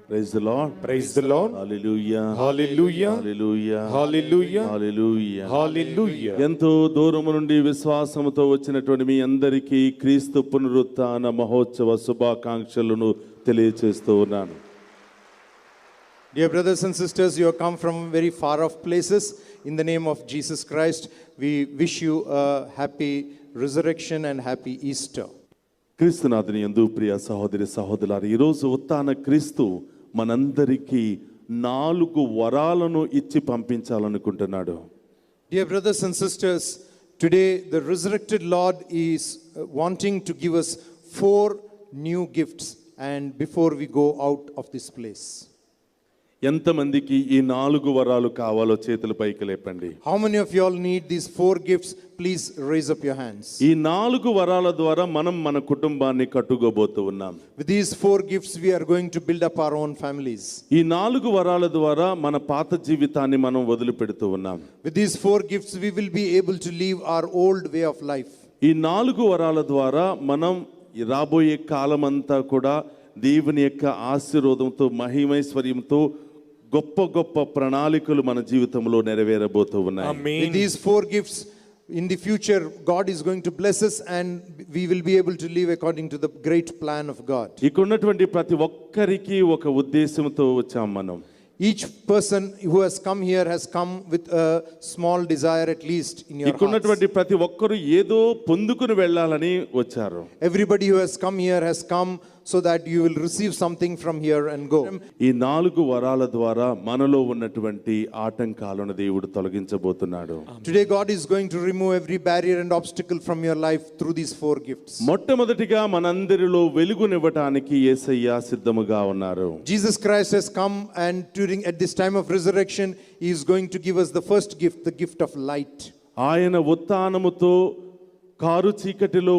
Praise the Lord. Praise the Lord. Hallelujah. Hallelujah. Hallelujah. Hallelujah. Hallelujah. Hallelujah. ఎంతో దూరము నుండి విశ్వాసముతో వచ్చినటువంటి మీ అందరికీ క్రీస్తు పునరుత్థాన మహోత్సవ శుభాకాంక్షలను తెలియజేస్తూ ఉన్నాను. Dear brothers and sisters, you have come from very far off places. In the name of Jesus Christ, we wish you a happy resurrection and happy Easter. క్రీస్తునాథుని యందు ప్రియ సహోదరి సహోదరులారా, ఈరోజు ఉత్థాన క్రీస్తు మనందరికీ 4 వరాలను ఇచ్చి పంపించాలనుకుంటున్నాడు. Dear brothers and sisters, today the resurrected Lord is wanting to give us 4 new gifts, and before we go out of this place. ఎంతమందికి ఈ 4 వరాలు కావాలో చేతులు పైకి లేపండి. How many of you all need these 4 gifts? Please raise up your hands. ఈ 4 వరాల ద్వారా మనం మన కుటుంబాన్ని కట్టుకోబోతూ ఉన్నాం. With these 4 gifts we are going to build up our own families. ఈ 4 వరాల ద్వారా మన పాత జీవితాన్ని మనం వదిలిపెడుతూ ఉన్నాం. With these 4 gifts we will be able to live our old way of life. ఈ 4 వరాల ద్వారా మనం రాబోయే కాలమంతా కూడా దేవుని యొక్క ఆశీర్వాదంతో మహిమైశ్వర్యంతో గొప్ప గొప్ప ప్రణాళికలు మన జీవితంలో నెరవేరబోతూ ఉన్నాయి. With these 4 gifts in the future God is going to bless us and we will be able to live according to the great plan of God. ఇక్కడ ఉన్నటువంటి ప్రతి ఒక్కరికి ఒక ఉద్దేశంతో వచ్చాం మనం. Each person who has come here has come with a small desire at least in your ఇక్కడ ఉన్నటువంటి hearts. ప్రతి ఒక్కరు ఏదో పొందుకుని వెళ్ళాలని వచ్చారు. Everybody who has come here has come so that you will receive something from here and go. ఈ 4 వరాల ద్వారా మనలో ఉన్నటువంటి ఆటంకాలను దేవుడు తొలగించబోతున్నాడు. Today God is going to remove every barrier and obstacle from your life through these 4 gifts. మొట్టమొదటిగా మనందరిలో వెలుగునివ్వటానికి యేసయ్య సిద్ధముగా ఉన్నారు. Jesus Christ has come, and at this time of resurrection he is going to give us the first gift, the gift of light. ఆయన ఉత్థానముతో car చీకటిలో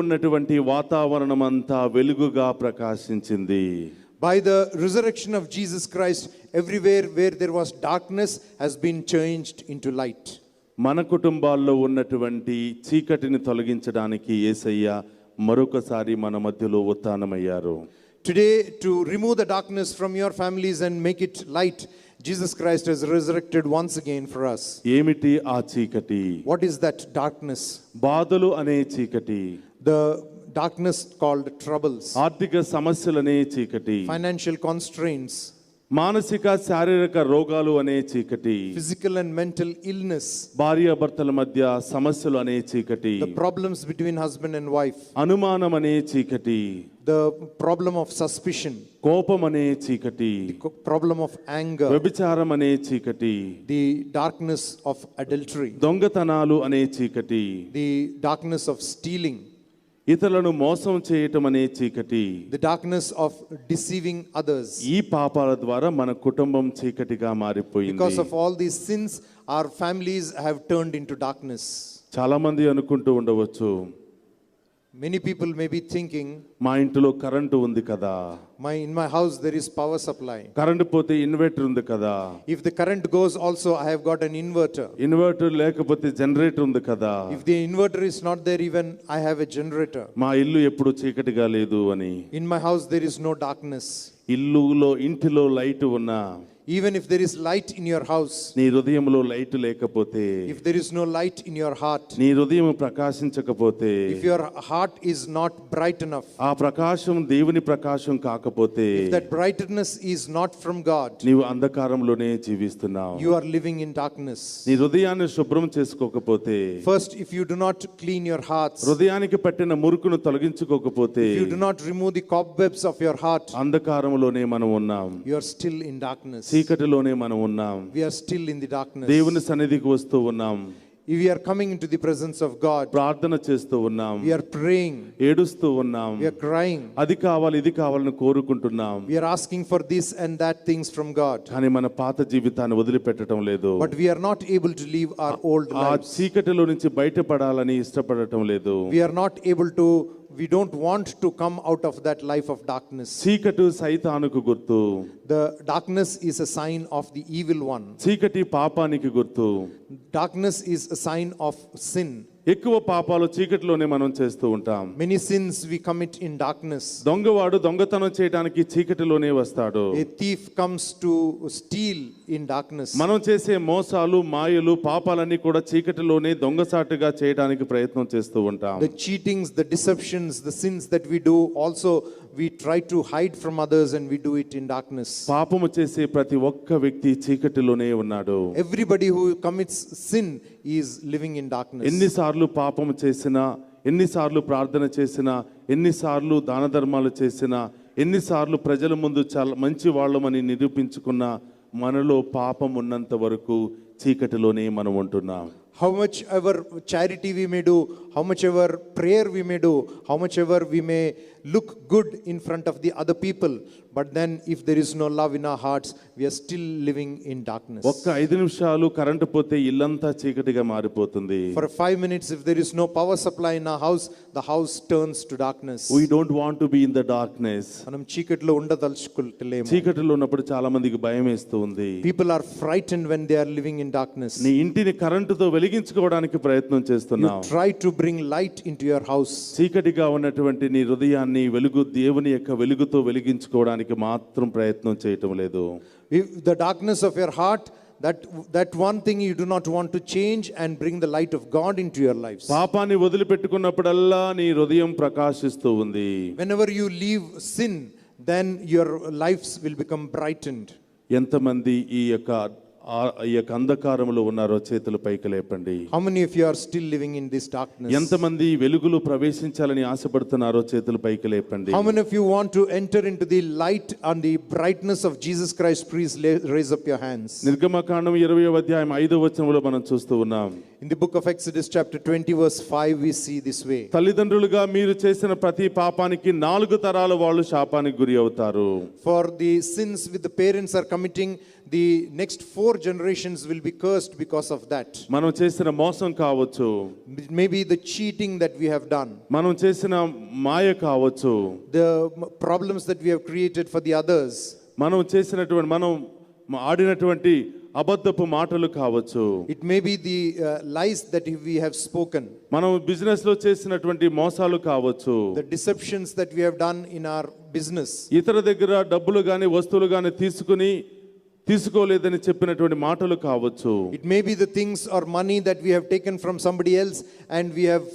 ఉన్నటువంటి వాతావరణం అంతా వెలుగుగా ప్రకాశించింది. By the resurrection of Jesus Christ, everywhere where there was darkness has been changed into light. మన కుటుంబాల్లో ఉన్నటువంటి చీకటిని తొలగించడానికి యేసయ్య మరొకసారి మన మధ్యలో ఉత్థానమయ్యారు. Today, to remove the darkness from your families and make it light, Jesus Christ has resurrected once again for us. ఏమిటి ఆ చీకటి? What is that darkness? బాధలు అనే చీకటి. The darkness called troubles. ఆర్థిక సమస్యలనే చీకటి. Financial constraints. మానసిక శారీరక రోగాలు అనే చీకటి. Physical and mental illness. భార్యాభర్తల మధ్య సమస్యలు అనే చీకటి. The problems between husband and wife. అనుమానం అనే చీకటి. The problem of suspicion. కోపం అనే చీకటి. The problem of anger. వ్యభిచారం అనే చీకటి. The darkness of adultery. దొంగతనాలు అనే చీకటి. The darkness of stealing. ఇతరులను మోసం చేయటం అనే చీకటి. The darkness of deceiving others. ఈ పాపాల ద్వారా మన కుటుంబం చీకటిగా మారిపోయింది. Because of all these sins, our families have turned into darkness. చాలా మంది అనుకుంటూ ఉండవచ్చు, Many people may be thinking, మా ఇంటిలో కరెంటు ఉంది కదా, in my house there is power supply. Current పోతే ఇన్వర్టర్ ఉంది కదా, If the current goes also, I have got an inverter. Inverter లేకపోతే జనరేటర్ ఉంది కదా, If the inverter is not there, even I have a generator. మా ఇల్లు ఎప్పుడు చీకటిగా లేదు అని. In my house there is no darkness. ఇంటిలో లైట్ ఉన్నా, Even if there is light in your house, నీ హృదయంలో లైట్ లేకపోతే, if there is no light in your heart, నీ హృదయం ప్రకాశించకపోతే, if your heart is not bright enough, ఆ ప్రకాశం దేవుని ప్రకాశం కాకపోతే, if that brightness is not from God, నీవు అంధకారంలోనే జీవిస్తున్నావు. you are living in darkness. నీ హృదయాన్ని శుభ్రం చేసుకోకపోతే, First, if you do not clean your hearts, హృదయానికి పట్టిన మురుకును తొలగించుకోకపోతే, if you do not remove the cobwebs of your heart, అంధకారంలోనే మనం ఉన్నాం. you are still in darkness. చీకటిలోనే మనం ఉన్నాం. We are still in the darkness. దేవుని సన్నిధికి వస్తూ ఉన్నాం. We are coming into the presence of God. ప్రార్థన చేస్తూ ఉన్నాం. We are praying. ఏడుస్తూ ఉన్నాం. We are crying. అది కావాలి ఇది కావాలని కోరుకుంటున్నాం. We are asking for this and that things from God. కానీ మన పాత జీవితాన్ని వదిలిపెట్టడం లేదు. But we are not able to live our old ఆ lives. చీకటిలో నుంచి బయటపడాలని ఇష్టపడటం లేదు. We are not able to, we don't want to come out of that life of darkness. చీకటి సైతానుకు గుర్తు. The darkness is a sign of the evil one. చీకటి పాపానికి గుర్తు. Darkness is a sign of sin. ఎక్కువ పాపాలు చీకటిలోనే మనం చేస్తూ ఉంటాం. Many sins we commit in darkness. దొంగవాడు దొంగతనం చేయడానికి చీకటిలోనే వస్తాడు. A thief comes to steal in darkness. మనం చేసే మోసాలు, మాయలు, పాపాలన్నీ కూడా చీకటిలోనే దొంగసాటుగా చేయడానికి ప్రయత్నం చేస్తూ ఉంటాం. The cheatings, the deceptions, the sins that we do also we try to hide from others and we do it in darkness. పాపము చేసే ప్రతి ఒక్క వ్యక్తి చీకటిలోనే ఉన్నాడు. Everybody who commits sin is living in darkness. ఎన్నిసార్లు పాపము చేసినా, ఎన్నిసార్లు ప్రార్థన చేసినా, ఎన్నిసార్లు దాన ధర్మాలు చేసినా, ఎన్నిసార్లు ప్రజల ముందు చాలా మంచి వాళ్ళమని నిరూపించుకున్నా, మనలో పాపం ఉన్నంత వరకు చీకటిలోనే మనం ఉంటున్నాం. How much ever charity we may do, how much ever prayer we may do, how much ever we may look good in front of the other people, but then if there is no love in our hearts, we are still living in darkness. ఒక్క 5 నిమిషాలు current పోతే ఇల్లంతా చీకటిగా మారిపోతుంది. For 5 minutes, if there is no power supply in our house, the house turns to darkness. We don't want to be in the darkness. మనం చీకటిలో ఉండదలుచుకోలేము. చీకటిలో ఉన్నప్పుడు చాలా మందికి భయం వేస్తూ ఉంది. People are frightened when they are living in darkness. నీ ఇంటిని కరెంటుతో వెలిగించుకోవడానికి ప్రయత్నం చేస్తున్నావు. You try to bring light into your house. చీకటిగా ఉన్నటువంటి నీ హృదయాన్ని వెలుగు, దేవుని యొక్క వెలుగుతో వెలిగించుకోవడానికి మాత్రం ప్రయత్నం చేయటం లేదు. If the darkness of your heart, that one thing you do not want to change and bring the light of God into your lives. పాపాన్ని వదిలిపెట్టుకున్నప్పుడల్లా నీ హృదయం ప్రకాశిస్తూ ఉంది. Whenever you leave sin, then your lives will become brightened. ఎంతమంది ఈ యొక్క అంధకారంలో ఉన్నారో చేతులు పైకి లేపండి. How many of you are still living in this darkness? ఎంతమంది వెలుగులో ప్రవేశించాలని ఆశపడుతున్నారో చేతులు పైకి లేపండి. How many of you want to enter into the light and the brightness of Jesus Christ? Please raise up your hands. నిర్గమకాండం 20వ అధ్యాయం 5వ వచనంలో మనం చూస్తూ ఉన్నాం. In the book of Exodus chapter 20 verse 5 we see this way. తల్లిదండ్రులుగా మీరు చేసిన ప్రతి పాపానికి 4 తరాల వాళ్ళు శాపానికి గురి అవుతారు. For the sins with the parents are committing, the next 4 generations will be cursed because of that. మనం చేసిన మోసం కావచ్చు, Maybe the cheating that we have done, మనం చేసిన మాయ కావచ్చు, the problems that we have created for the others, మనం ఆడినటువంటి అబద్ధపు మాటలు కావచ్చు, it may be the lies that we have spoken, మనం బిజినెస్ లో చేసినటువంటి మోసాలు కావచ్చు, the deceptions that we have done in our business, ఇతర దగ్గర డబ్బులు గాని వస్తువులు గాని తీసుకోలేదని చెప్పినటువంటి మాటలు కావచ్చు. it may be the things or money that we have taken from somebody else and we have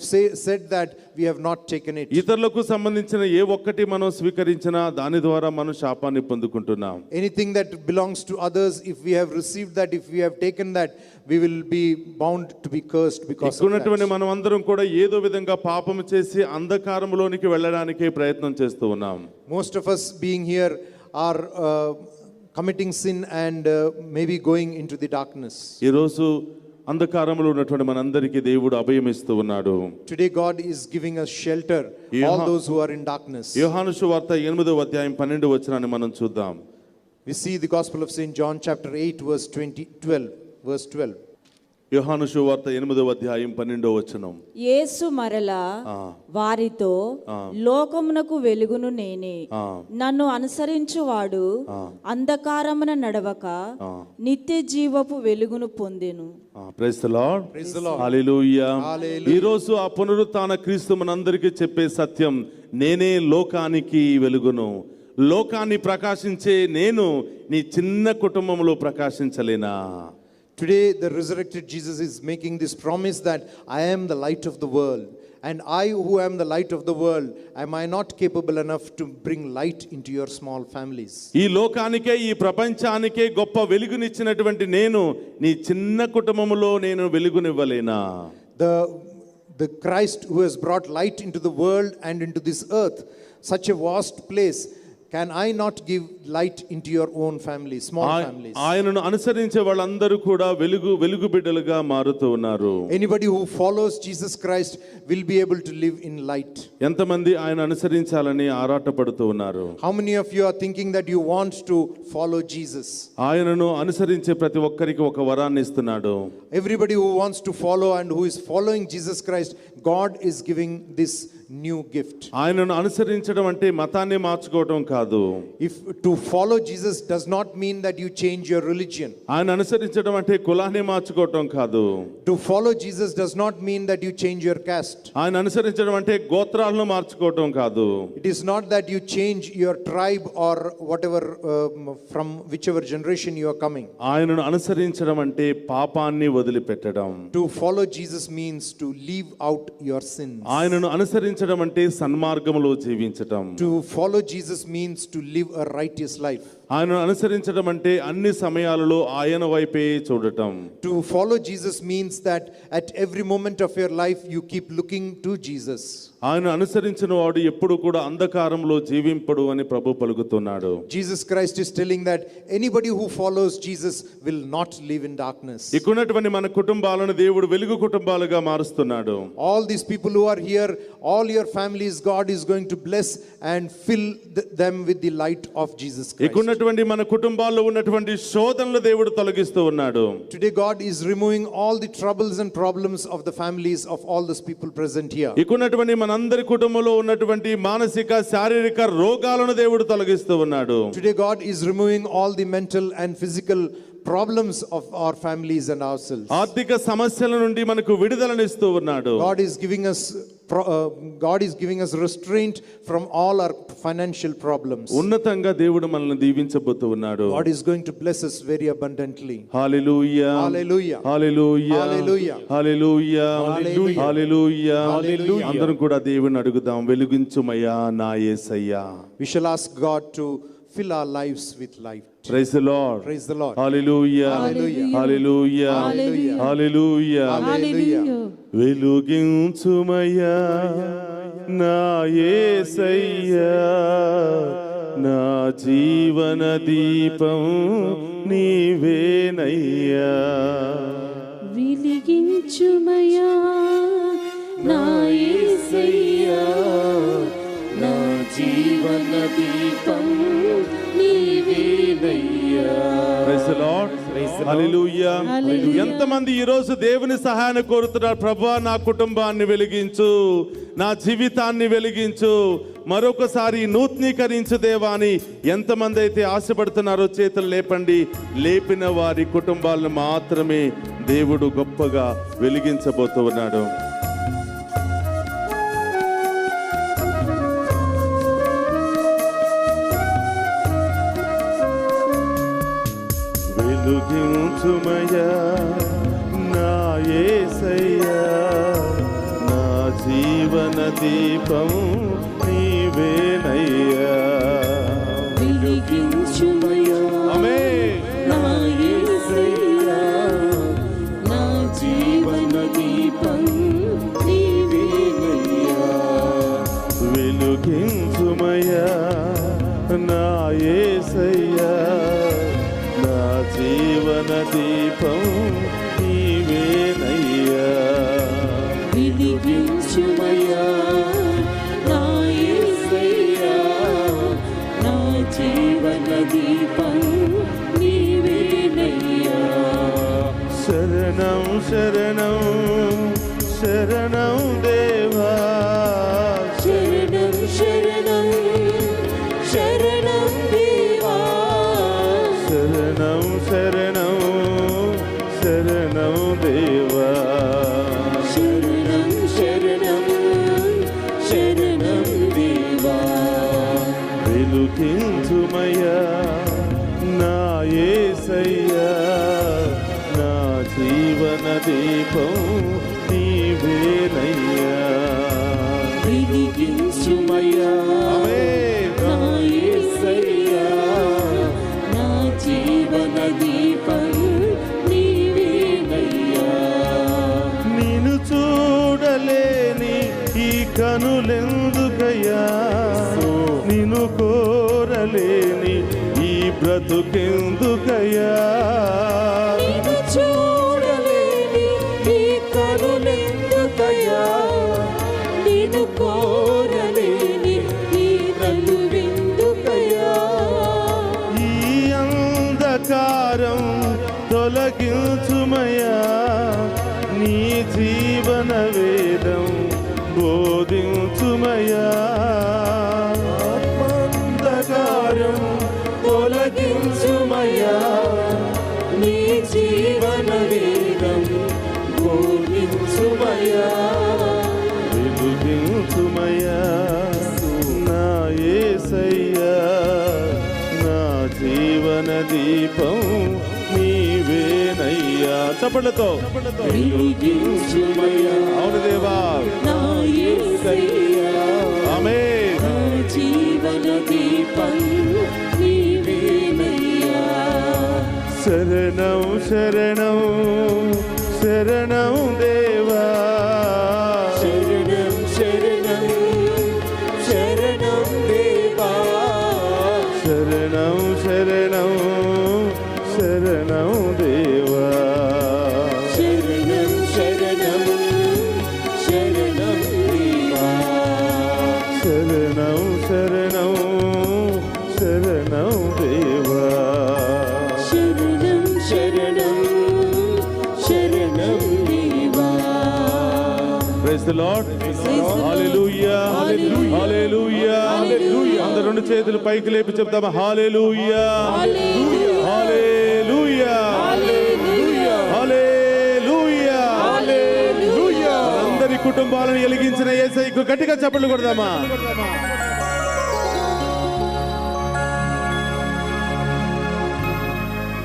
said that we have not taken it. ఇతరులకు సంబంధించిన ఏ ఒక్కటి మనం స్వీకరించినా దాని ద్వారా మనం శాపాన్ని పొందుకుంటున్నాం. Anything that belongs to others, if we have received that, if we have taken that, we will be bound to be cursed because of that. మనం అందరం కూడా ఏదో విధంగా పాపం చేసి అంధకారంలోనికి వెళ్ళడానికే ప్రయత్నం చేస్తూ ఉన్నాం. Most of us being here are committing sin and maybe going into the darkness. ఈ రోజు అంధకారంలో ఉన్నటువంటి మనందరికీ దేవుడు అభయం ఇస్తూ ఉన్నాడు. Today God is giving us shelter, all those who are in darkness. యోహాను సువార్త 8వ అధ్యాయం 12వ వచనాన్ని మనం చూద్దాం. We see the Gospel of St. John chapter 8 verse 12. యోహాను సువార్త 8వ అధ్యాయం 12వ వచనం. యేసు మరలా వారితో, లోకమునకు వెలుగును నేనే, నన్ను అనుసరించువాడు అంధకారమున నడవక నిత్య జీవపు వెలుగును పొందెను. Praise the lord. హల్లెలూయా. ఈ రోజు ఆ పునరుత్థాన క్రీస్తు మనందరికీ చెప్పే సత్యం, నేనే లోకానికి వెలుగును. లోకాన్ని ప్రకాశించే నేను నీ చిన్న కుటుంబంలో ప్రకాశించలేనా? Today the resurrected Jesus is making this promise that I am the light of the world, and I who am the light of the world, am I not capable enough to bring light into your small families? ఈ లోకానికే, ఈ ప్రపంచానికే గొప్ప వెలుగునిచ్చినటువంటి నేను నీ చిన్న కుటుంబంలో నేను వెలుగునివ్వలేనా? The Christ who has brought light into the world and into this earth, such a vast place, can I not give light into your own family, small families? ఆయనను అనుసరించే వాళ్ళందరూ కూడా వెలుగు బిడ్డలుగా మారుతూ ఉన్నారు. Anybody who follows Jesus Christ will be able to live in light. ఎంతమంది ఆయన అనుసరించాలని ఆరాటపడుతూ ఉన్నారు? How many of you are thinking that you want to follow Jesus? ఆయనను అనుసరించే ప్రతి ఒక్కరికి ఒక వరాన్ని ఇస్తున్నాడు. Everybody who wants to follow and who is following Jesus Christ, God is giving this new gift. ఆయనను అనుసరించడం అంటే మతాన్ని మార్చుకోవడం కాదు. If to follow Jesus does not mean that you change your religion. ఆయన అనుసరించడం అంటే కులాన్ని మార్చుకోవటం కాదు. To follow Jesus does not mean that you change your caste. ఆయన అనుసరించడం అంటే గోత్రాలను మార్చుకోవటం కాదు. It is not that you change your tribe or whatever from whichever generation you are coming. ఆయనను అనుసరించడం అంటే పాపాన్ని వదిలిపెట్టడం. To follow Jesus means to leave out your sins. ఆయనను అనుసరించడం అంటే సన్మార్గములో జీవించటం. To follow Jesus means to live a righteous life. ఆయనను అనుసరించడం అంటే అన్ని సమయాలలో ఆయన వైపే చూడటం. To follow Jesus means that at every moment of your life you keep looking to Jesus. ఆయన అనుసరించిన వాడు ఎప్పుడు కూడా అంధకారంలో జీవింపడు అని ప్రభు పలుకుతున్నాడు. Jesus Christ is telling that anybody who follows Jesus will not live in darkness. ఇక్కడున్నటువంటి మన కుటుంబాలను దేవుడు వెలుగు కుటుంబాలుగా మారుస్తున్నాడు. All these people who are here, all your families, God is going to bless and fill them with the light of Jesus Christ. ఇక్కడున్నటువంటి మన కుటుంబాల్లో ఉన్నటువంటి శోధనలు దేవుడు తొలగిస్తూ ఉన్నాడు. Today God is removing all the troubles and problems of the families of all those people present here. ఇక్కడున్నటువంటి మనందరి కుటుంబంలో ఉన్నటువంటి మానసిక శారీరక రోగాలను దేవుడు తొలగిస్తూ ఉన్నాడు. Today God is removing all the mental and physical problems of our families and ourselves. ఆర్థిక సమస్యల నుండి మనకు విడుదలనిస్తూ ఉన్నాడు. God is giving us restraint from all our financial problems. ఉన్నతంగా దేవుడు మనల్ని దీవించబోతూ ఉన్నాడు. God is going to bless us very abundantly. Hallelujah Hallelujah. Hallelujah Hallelujah. Hallelujah Hallelujah. Hallelujah. Hallelujah. అందరం కూడా దేవుని అడుగుదాం, వెలిగించుమయ్యా నా యేసయ్యా. We shall ask God to fill our lives with light. Praise the Lord. Praise the Lord. Hallelujah. Hallelujah. Hallelujah. Hallelujah. Hallelujah. Hallelujah. వెలుగించుమయ్యా నా యేసయ్యా, నా జీవన దీపం నీవేనయ్యా. వెలిగించుమయ్యా నా యేసయ్యా, నా జీవన దీపం నీవేనయ్యా. Praise the Lord. హల్లెలూయా. ఎంతమంది ఈ రోజు దేవుని సహాయాన్ని కోరుతున్నారు? ప్రభువా నా కుటుంబాన్ని వెలిగించు, నా జీవితాన్ని వెలిగించు, మరొకసారి నూతనీకరించు దేవా అని ఎంతమంది అయితే ఆశపడుతున్నారో చేతులు లేపండి. లేపిన వారి కుటుంబాలను మాత్రమే దేవుడు గొప్పగా వెలిగించబోతూ ఉన్నాడు. వెలుగించుమయ్యా నా యేసయ్యా, నా జీవన దీపం నీవేనయ్యా. వెలిగించుమయ్యా ఆమేన్. నా యేసయ్యా, నా జీవన దీపం నీవేనయ్యా. వెలుగించుమయ్యా నా యేసయ్యా, నా జీవన దీపం నీవేనయ్యా. వెలిగించుమయ్యా నా యేసయ్యా, నా జీవన దీపం నీవేనయ్యా. శరణం శరణం శరణం దేవా, శరణం శరణం శరణం దేవా, శరణం శరణం శరణం దేవా. శరణం శరణం శరణం దేవా. వెలుగించుమయ్యా నా యేసయ్యా, నా జీవన దీపం నీవేనయ్యా. వెలిగించుమయ్యా ఆమేన్. నా యేసయ్యా, నా జీవన దీపం నీవేనయ్యా. నిన్ను చూడలేని ఈ కనులెందుకయ్యా, నిన్ను కోరలేని ఈ బ్రతుకెందుకయ్యా. నిన్ను చూడలేని ఈ కనులెందుకయ్యా, నిన్ను కోరలేని ఈ బ్రతుకెందుకయ్యా. ఈ అంధకారం తొలగించుమయ్యా, నీ జీవన వేదం బోధించుమయ్యా. దీపం నీవేనయ్యా. చప్పట్లతో వెలిగించుమయ్యా అవును దేవా. నా యేసయ్యా ఆమేన్. నా జీవన దీపం నీవేనయ్యా. శరణం శరణం శరణం దేవా. శరణం శరణం శరణం దేవా. శరణం శరణం శరణం దేవా. శరణం శరణం శరణం దేవా. శరణం శరణం శరణం దేవా. శరణం శరణం శరణం దేవా. Praise the Lord. Hallelujah. Hallelujah. అందరూ రెండు చేతులు పైకి లేపి చెప్తామా హల్లెలూయా. హల్లెలూయా. హల్లెలూయా. అందరి కుటుంబాలను వెలిగించిన యేసయ్యకు గట్టిగా చప్పట్లు కొడదామా.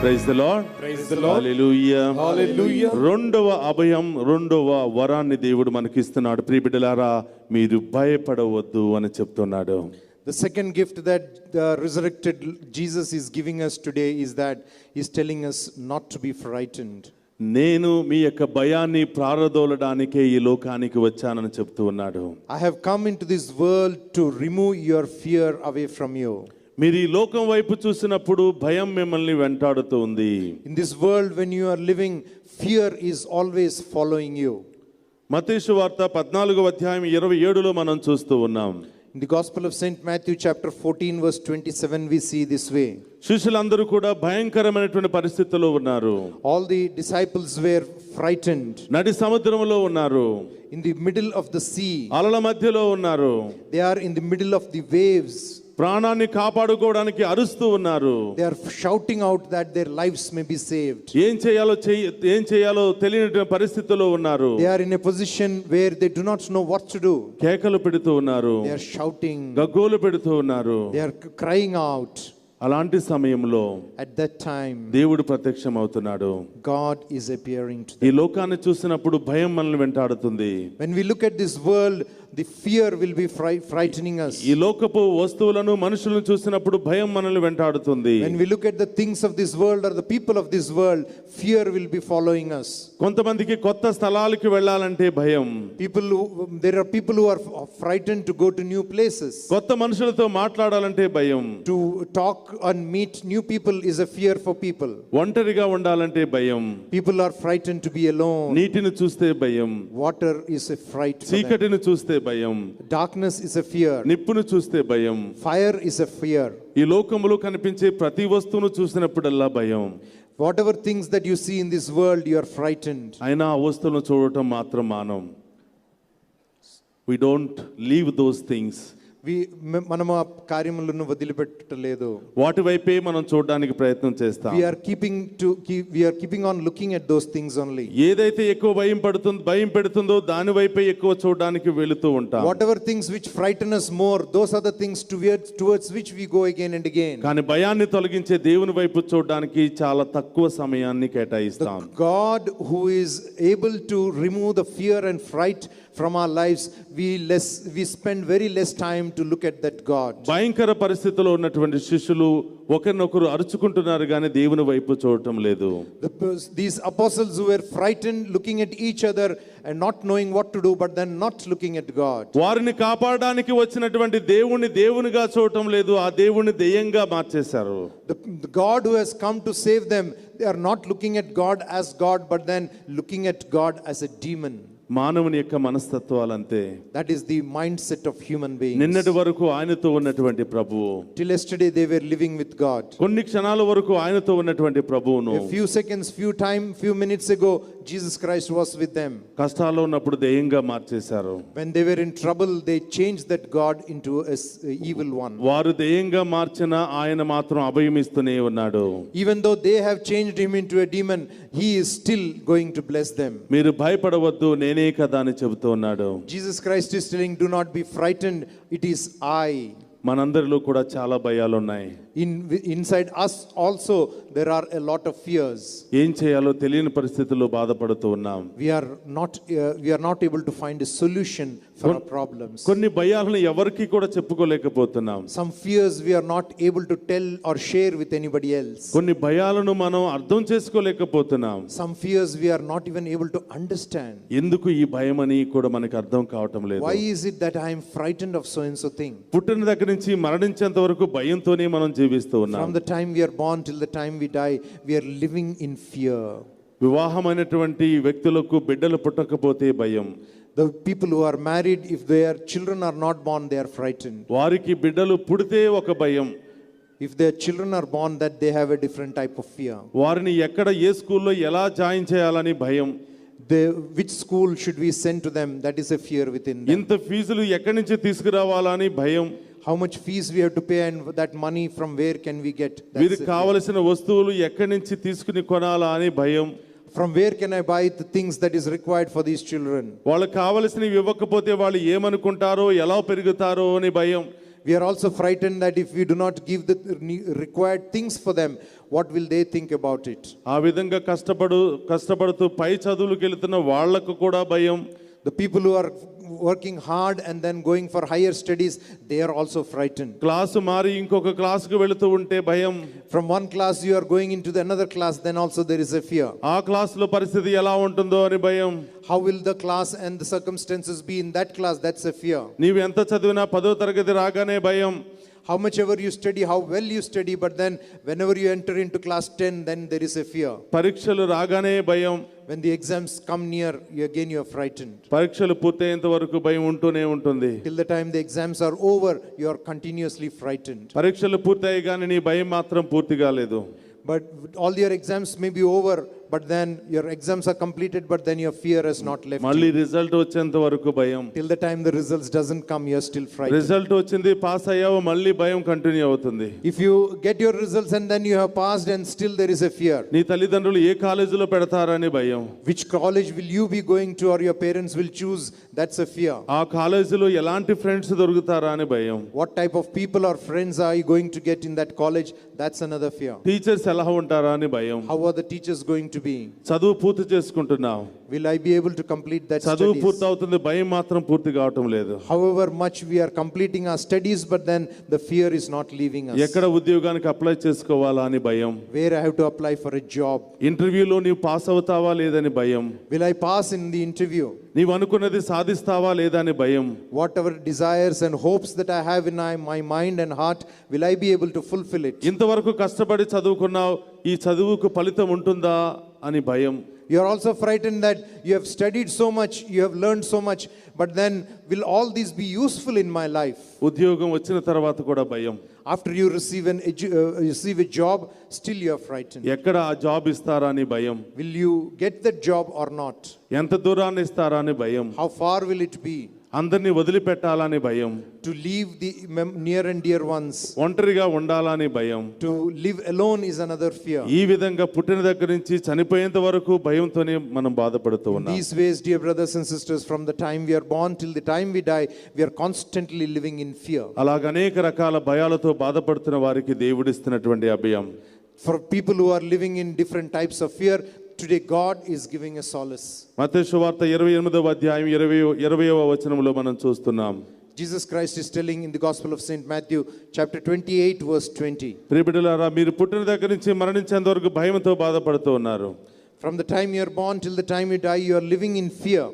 Praise the Lord. Praise the Lord. Hallelujah. Hallelujah. రెండవ అభయం, రెండవ వరాన్ని దేవుడు మనకిస్తున్నాడు. ప్రియ బిడ్డలారా, మీరు భయపడవద్దు అని చెప్తున్నాడు. The second gift that the resurrected Jesus is giving us today is that he's telling us not to be frightened. నేను మీ యొక్క భయాన్ని ప్రారదోలడానికే ఈ లోకానికి వచ్చానని చెప్తూ ఉన్నాడు. I have come into this world to remove your fear away from you. మీరు ఈ లోకం వైపు చూసినప్పుడు భయం మిమ్మల్ని వెంటాడుతూ ఉంది. In this world, when you are living, fear is always following you. మత్తయి సువార్త 14వ అధ్యాయం 27లో మనం చూస్తూ ఉన్నాం. In the Gospel of St. Matthew, chapter 14, verse 27, we see this way. శిష్యులందరూ కూడా భయంకరమైనటువంటి పరిస్థితుల్లో ఉన్నారు. All the disciples were frightened. నడి సముద్రంలో ఉన్నారు. In the middle of the sea, అలల మధ్యలో ఉన్నారు. they are in the middle of the waves. ప్రాణాన్ని కాపాడుకోవడానికి అరుస్తూ ఉన్నారు. They are shouting out that their lives may be saved. ఏం చేయాలో తెలియని పరిస్థితిలో ఉన్నారు. They are in a position where they do not know what to do. కేకలు పెడుతూ ఉన్నారు. They are shouting. గగ్గోలు పెడుతూ ఉన్నారు. They are crying out. అలాంటి సమయంలో At that time, దేవుడు ప్రత్యక్షం అవుతున్నాడు. God is appearing to ఈ them. లోకాన్ని చూసినప్పుడు భయం మనల్ని వెంటాడుతుంది. When we look at this world, the fear will be frightening us. ఈ లోకపు వస్తువులను మనుషులను చూసినప్పుడు భయం మనల్ని వెంటాడుతుంది. When we look at the things of this world or the people of this world, fear will be following us. కొంతమందికి కొత్త స్థలాలకు వెళ్ళాలంటే భయం. There are people who are frightened to go to new places. కొత్త మనుషులతో మాట్లాడాలంటే భయం. To talk and meet new people is a fear for people. ఒంటరిగా ఉండాలంటే భయం. People are frightened to be alone. నీటిని చూస్తే భయం. Water is a fright for them. చీకటిని చూస్తే భయం. Darkness is a fear. నిప్పును చూస్తే భయం. Fire is a fear. ఈ లోకములో కనిపించే ప్రతి వస్తువును చూసినప్పుడల్లా భయం. Whatever things that you see in this world, you are frightened. అయినా ఆ వస్తువులను చూడటం మాత్రం మానం. We don't leave those things. మనము ఆ కార్యములను వదిలిపెట్టలేదు. వాటి వైపే మనం చూడడానికి ప్రయత్నం చేస్తాం. We are keeping on looking at those things only. ఏదైతే ఎక్కువ భయం పెడుతుందో దాని వైపే ఎక్కువ చూడడానికి వెళుతూ ఉంటాం. Whatever things which frighten us more, those are the things towards which we go again and again. కానీ భయాన్ని తొలగించే దేవుని వైపు చూడడానికి చాలా తక్కువ సమయాన్ని కేటాయిస్తాం. The God who is able to remove the fear and fright from our lives, we spend very less time to look at that God. భయంకర పరిస్థితిలో ఉన్నటువంటి శిష్యులు ఒకరినొకరు అరుచుకుంటున్నారు కానీ దేవుని వైపు చూడటం లేదు. These apostles who were frightened, looking at each other and not knowing what to do, but then not looking at God. వారిని కాపాడడానికి వచ్చినటువంటి దేవునిగా చూడటం లేదు, ఆ దేవుని దెయ్యంగా మార్చేశారు. The God who has come to save them, they are not looking at God as God, but then looking at God as a demon. మానవుని యొక్క మనస్తత్వాలంతే. That is the mindset of human beings. నిన్నటి వరకు ఆయనతో ఉన్నటువంటి ప్రభువు, Till yesterday they were living with God. కొన్ని క్షణాల వరకు ఆయనతో ఉన్నటువంటి ప్రభువును, A few seconds, few minutes ago, Jesus Christ was with them. కష్టాల్లో ఉన్నప్పుడు దెయ్యంగా మార్చేశారు. When they were in trouble, they changed that God into an evil one. వారు దెయ్యంగా మార్చిన ఆయన మాత్రం అభయమిస్తూనే ఉన్నాడు. Even though they have changed him into a demon, he is still going to bless them. మీరు భయపడవద్దు, నేనే కదా అని చెబుతూ ఉన్నాడు. Jesus Christ is telling, do not be frightened, it is I. మనందరిలో కూడా చాలా భయాలు ఉన్నాయి. Inside us also there are a lot of fears. ఏం చేయాలో తెలియని పరిస్థితుల్లో బాధపడుతూ ఉన్నాం. We are not able to find a solution for our problems. కొన్ని భయాలను ఎవరికి కూడా చెప్పుకోలేకపోతున్నాం. Some fears we are not able to tell or share with anybody else. కొన్ని భయాలను మనం అర్థం చేసుకోలేకపోతున్నాం. Some fears we are not even able to understand. ఎందుకు ఈ భయం అని కూడా మనకు అర్థం కావటం లేదు. Why is it that I am frightened of so and so thing? పుట్టిన దగ్గర నుంచి మరణించేంత వరకు భయంతోనే మనం జీవిస్తూ ఉన్నాం. From the time we are born till the time we die, we are living in fear. వివాహమైనటువంటి వ్యక్తులకు బిడ్డలు పుట్టకపోతే భయం. The people who are married, if their children are not born, they are frightened. వారికి బిడ్డలు పుడితే ఒక భయం. If their children are born, that they have a different type of fear. వారిని ఎక్కడ ఏ స్కూల్లో ఎలా జాయిన్ చేయాలని భయం. Which school should we send to them? That is a fear within them. ఇంత ఫీజులు ఎక్కడి నుంచి తీసుకురావాలని భయం. How much fees we have to pay and that money from where can we get? వీరికి కావలసిన వస్తువులు ఎక్కడి నుంచి తీసుకుని కొనాలా అని భయం. From where can I buy the things that is required for these children? వాళ్ళకి కావలసినవి ఇవ్వకపోతే వాళ్ళు ఏమనుకుంటారో ఎలా పెరుగుతారో అని భయం. We are also frightened that if we do not give the required things for them, what will they think about it? ఆ విధంగా కష్టపడుతూ పై చదువులకు వెళ్తున్న వాళ్లకు కూడా భయం. The people who are working hard and then going for higher studies, they are also frightened. Class మారి ఇంకొక క్లాసుకు వెళుతూ ఉంటే భయం. From one class you are going into the another class, then also there is a fear. ఆ క్లాసులో పరిస్థితి ఎలా ఉంటుందో అని భయం. How will the class and the circumstances be in that class? That's a fear. నీవు ఎంత చదివినా 10వ తరగతి రాగానే భయం. How much ever you study, how well you study, but then whenever you enter into class 10, then there is a fear. పరీక్షలు రాగానే భయం. When the exams come near, you are frightened. పరీక్షలు పూర్తయ్యేంత వరకు భయం ఉంటూనే ఉంటుంది. Till the time the exams are over, you are continuously frightened. పరీక్షలు పూర్తయ్యాయి కానీ నీ భయం మాత్రం పూర్తి కాలేదు. But all your exams may be over, but then your exams are completed, but then your fear has not left మళ్ళీ you. Result వచ్చేంత వరకు భయం. Till the time the results doesn't come, you are still frightened. Result వచ్చింది, pass అయ్యావు, మళ్ళీ భయం continue అవుతుంది. If you get your results and then you have passed and still there is a fear. నీ తల్లిదండ్రులు ఏ కాలేజీలో పెడతారని భయం. Which college will you be going to or your parents will choose? That's a fear. ఆ కాలేజీలో ఎలాంటి friends దొరుకుతారా అని భయం. What type of people or friends are you going to get in that college? That's another fear. Teachers ఎలా ఉంటారా అని భయం. How are the teachers going to be? చదువు పూర్తి చేసుకుంటున్నావు, Will I be able to complete that చదువు studies? పూర్తి అవుతుంది, భయం మాత్రం పూర్తి కావటం లేదు. However much we are completing our studies, but then the fear is not leaving us. ఎక్కడ ఉద్యోగానికి అప్లై చేసుకోవాలా అని భయం. Where I have to apply for a job? ఇంటర్వ్యూలో నీవు పాస్ అవుతావా లేదని భయం. Will I pass in the interview? నీవు అనుకున్నది సాధిస్తావా లేదని భయం. Whatever desires and hopes that I have in my mind and heart, will I be able to fulfill it? ఇంతవరకు కష్టపడి చదువుకున్నావు, ఈ చదువుకు ఫలితం ఉంటుందా అని భయం. You are also frightened that you have studied so much, you have learned so much, but then will all these be useful in my life? ఉద్యోగం వచ్చిన తర్వాత కూడా భయం. After you receive a job, still you are frightened. ఎక్కడ ఆ job ఇస్తారా అని భయం. Will you get that job or not? ఎంత దూరాన్ని ఇస్తారా అని భయం. How far will it be? అందరినీ వదిలిపెట్టాలని భయం. To leave the near and dear ones. ఒంటరిగా ఉండాలని భయం. To live alone is another fear. ఈ విధంగా పుట్టిన దగ్గర నుంచి చనిపోయేంత వరకు భయంతోనే మనం బాధపడుతూ In ఉన్నాం. these ways, dear brothers and sisters, from the time we are born till the time we die, we are constantly living in fear. అలాగ అనేక రకాల భయాలతో బాధపడుతున్న వారికి దేవుడిస్తున్నటువంటి అభయం. For people who are living in different types of fear, today God is giving a solace. మత్తయి సువార్త 28వ అధ్యాయం 20వ వచనంలో మనం చూస్తున్నాం. Jesus Christ is telling in the Gospel of St. Matthew, chapter 28, verse 20. ప్రియబిడ్డలారా, మీరు పుట్టిన దగ్గర నుంచి మరణించేంత వరకు భయంతో బాధపడుతూ ఉన్నారు. From the time you are born till the time you die, you are living in fear.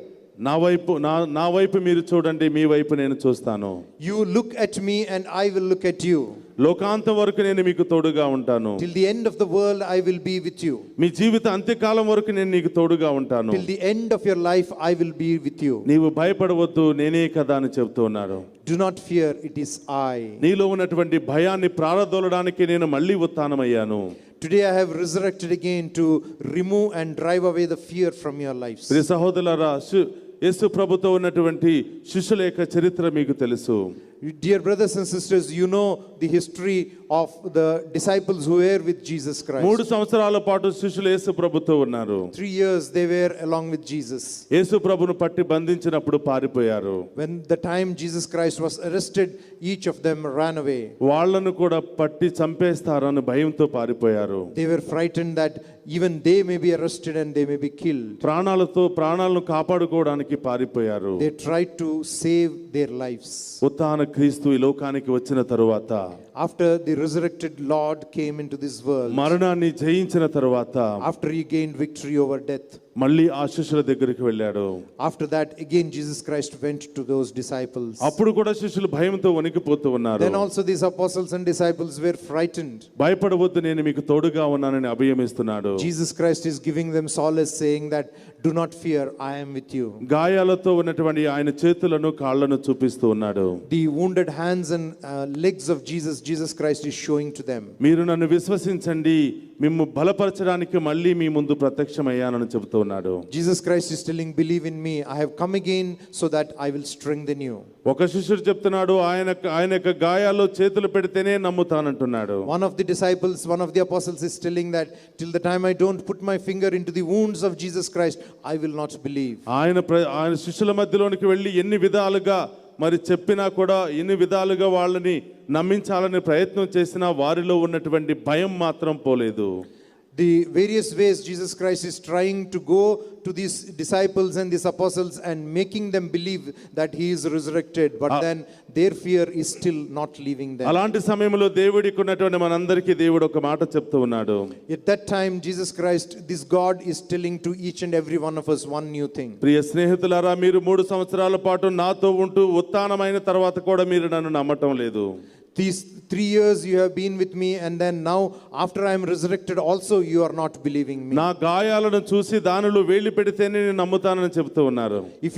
నా వైపు మీరు చూడండి, మీ వైపు నేను చూస్తాను. You look at me and I will look at you. లోకాంతం వరకు నేను మీకు తోడుగా ఉంటాను. Till the end of the world I will be with you. మీ జీవిత అంత్యకాలం వరకు నేను నీకు తోడుగా ఉంటాను. Till the end of your life I will be with you. నీవు భయపడవద్దు, నేనే కదా అని చెప్తూ ఉన్నారు. Do not fear, it is I. నీలో ఉన్నటువంటి భయాన్ని ప్రారదోలడానికి నేను మళ్ళీ ఉత్థానమయ్యాను. Today I have resurrected again to remove and drive away the fear from your lives. ప్రియ సహోదరులారా, యేసు ప్రభుతో ఉన్నటువంటి శిష్యుల యొక్క చరిత్ర మీకు తెలుసు. Dear brothers and sisters, you know the history of the disciples who were with Jesus Christ. 3 సంవత్సరాల పాటు శిష్యులు యేసు ప్రభుతో ఉన్నారు. 3 years they were along with Jesus. యేసు ప్రభును పట్టి బంధించినప్పుడు పారిపోయారు. When the time Jesus Christ was arrested, each of them ran away. వాళ్ళను కూడా పట్టి చంపేస్తారని భయంతో పారిపోయారు. They were frightened that even they may be arrested and they may be killed. ప్రాణాలను కాపాడుకోవడానికి పారిపోయారు. They tried to save their lives. ఉత్థాన క్రీస్తు ఈ లోకానికి వచ్చిన తరువాత, After the resurrected Lord came into this world, మరణాన్ని జయించిన తరువాత, after he gained victory over death, మళ్ళీ ఆ శిష్యుల దగ్గరికి వెళ్ళాడు. after that again Jesus Christ went to those disciples. అప్పుడు కూడా శిష్యులు భయంతో వణికిపోతూ ఉన్నారు. Then also these apostles and disciples were frightened. భయపడవద్దు, నేను మీకు తోడుగా ఉన్నానని అభయం ఇస్తున్నాడు. Jesus Christ is giving them solace, saying that do not fear, I am with you. గాయాలతో ఉన్నటువంటి ఆయన చేతులను కాళ్లను చూపిస్తూ ఉన్నాడు. The wounded hands and legs of Jesus Christ is showing to them. మీరు నన్ను విశ్వసించండి, మిమ్ము బలపరచడానికి మళ్ళీ మీ ముందు ప్రత్యక్షమయ్యానని చెబుతూ ఉన్నాడు. Jesus Christ is telling, believe in me, I have come again so that I will strengthen you. ఒక శిష్యుడు చెప్తున్నాడు, ఆయన యొక్క గాయాల్లో చేతులు పెడితేనే నమ్ముతానంటున్నాడు. One of the disciples, one of the apostles is telling that till the time I don't put my finger into the wounds of Jesus Christ, I will not believe. ఆయన శిష్యుల మధ్యలోనికి వెళ్ళి ఎన్ని విధాలుగా మరి చెప్పినా కూడా, ఎన్ని విధాలుగా వాళ్ళని నమ్మించాలని ప్రయత్నం చేసినా వారిలో ఉన్నటువంటి భయం మాత్రం పోలేదు. The various ways Jesus Christ is trying to go to these disciples and these apostles and making them believe that he is resurrected, but then their fear is still not leaving them. అలాంటి సమయంలో దేవుడికి ఉన్నటువంటి మనందరికీ దేవుడు ఒక మాట చెప్తూ ఉన్నాడు. At that time Jesus Christ, this God is telling to each and every one of us one new thing. ప్రియ స్నేహితులారా, మీరు 3 సంవత్సరాల పాటు నాతో ఉంటూ ఉత్థానమైన తర్వాత కూడా మీరు నన్ను నమ్మటం లేదు. These 3 years you have been with me, and then now after I am resurrected also you are not believing me. నా గాయాలను చూసి దానిలో వేలి పెడితేనే నేను నమ్ముతానని చెప్తూ ఉన్నారు. If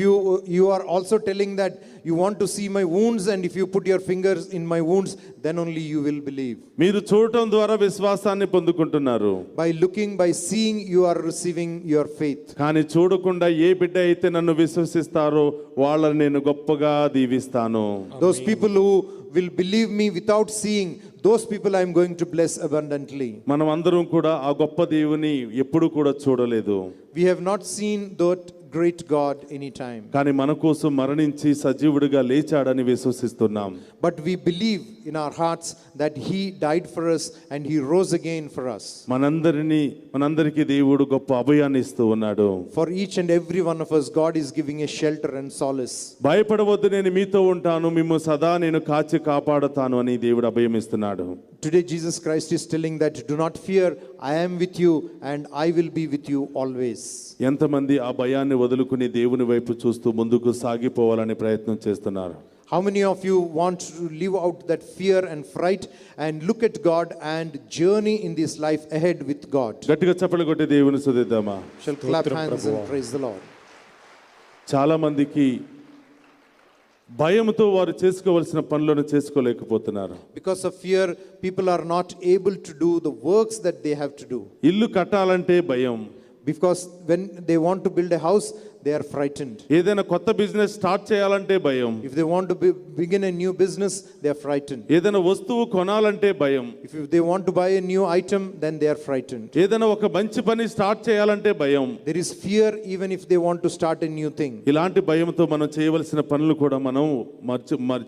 you are also telling that you want to see my wounds, and if you put your fingers in my wounds, then only you will believe. మీరు చూడటం ద్వారా విశ్వాసాన్ని పొందుకుంటున్నారు. By looking, by seeing, you are receiving your faith. కానీ చూడకుండా ఏ బిడ్డ అయితే నన్ను విశ్వసిస్తారో వాళ్ళని నేను గొప్పగా దీవిస్తాను. Those people who will believe me without seeing, those people I am going to bless abundantly. మనం అందరం కూడా ఆ గొప్ప దేవుని ఎప్పుడు కూడా చూడలేదు. We have not seen that great God anytime, కానీ మన కోసం మరణించి సజీవుడిగా లేచాడని విశ్వసిస్తున్నాం. but we believe in our hearts that he died for us and he rose again for us. మనందరికీ దేవుడు గొప్ప అభయాన్ని ఇస్తూ ఉన్నాడు. For each and every one of us, God is giving a shelter and solace. భయపడవద్దు, నేను మీతో ఉంటాను, మిమ్ము సదా నేను కాచి కాపాడుతాను అని దేవుడు అభయం ఇస్తున్నాడు. Today Jesus Christ is telling that do not fear, I am with you and I will be with you always. ఎంతమంది ఆ భయాన్ని వదులుకుని దేవుని వైపు చూస్తూ ముందుకు సాగిపోవాలని ప్రయత్నం చేస్తున్నారు? How many of you want to live out that fear and fright and look at God and journey in this life ahead with God? గట్టిగా చప్పట్లు కొట్టి దేవుని స్తుతిద్దామా? Shall clap hands and praise the Lord. చాలా మందికి భయంతో వారు చేసుకోవాల్సిన పనులను చేసుకోలేకపోతున్నారు. Because of fear, people are not able to do the works that they have to do. ఇల్లు కట్టాలంటే భయం. Because when they want to build a house, they are frightened. ఏదైనా కొత్త బిజినెస్ స్టార్ట్ చేయాలంటే భయం. If they want to begin a new business, they are frightened. ఏదైనా వస్తువు కొనాలంటే భయం. If they want to buy a new item, then they are frightened. ఏదైనా ఒక మంచి పని స్టార్ట్ చేయాలంటే భయం. There is fear even if they want to start a new thing. ఇలాంటి భయంతో మనం చేయవలసిన పనులు కూడా మనం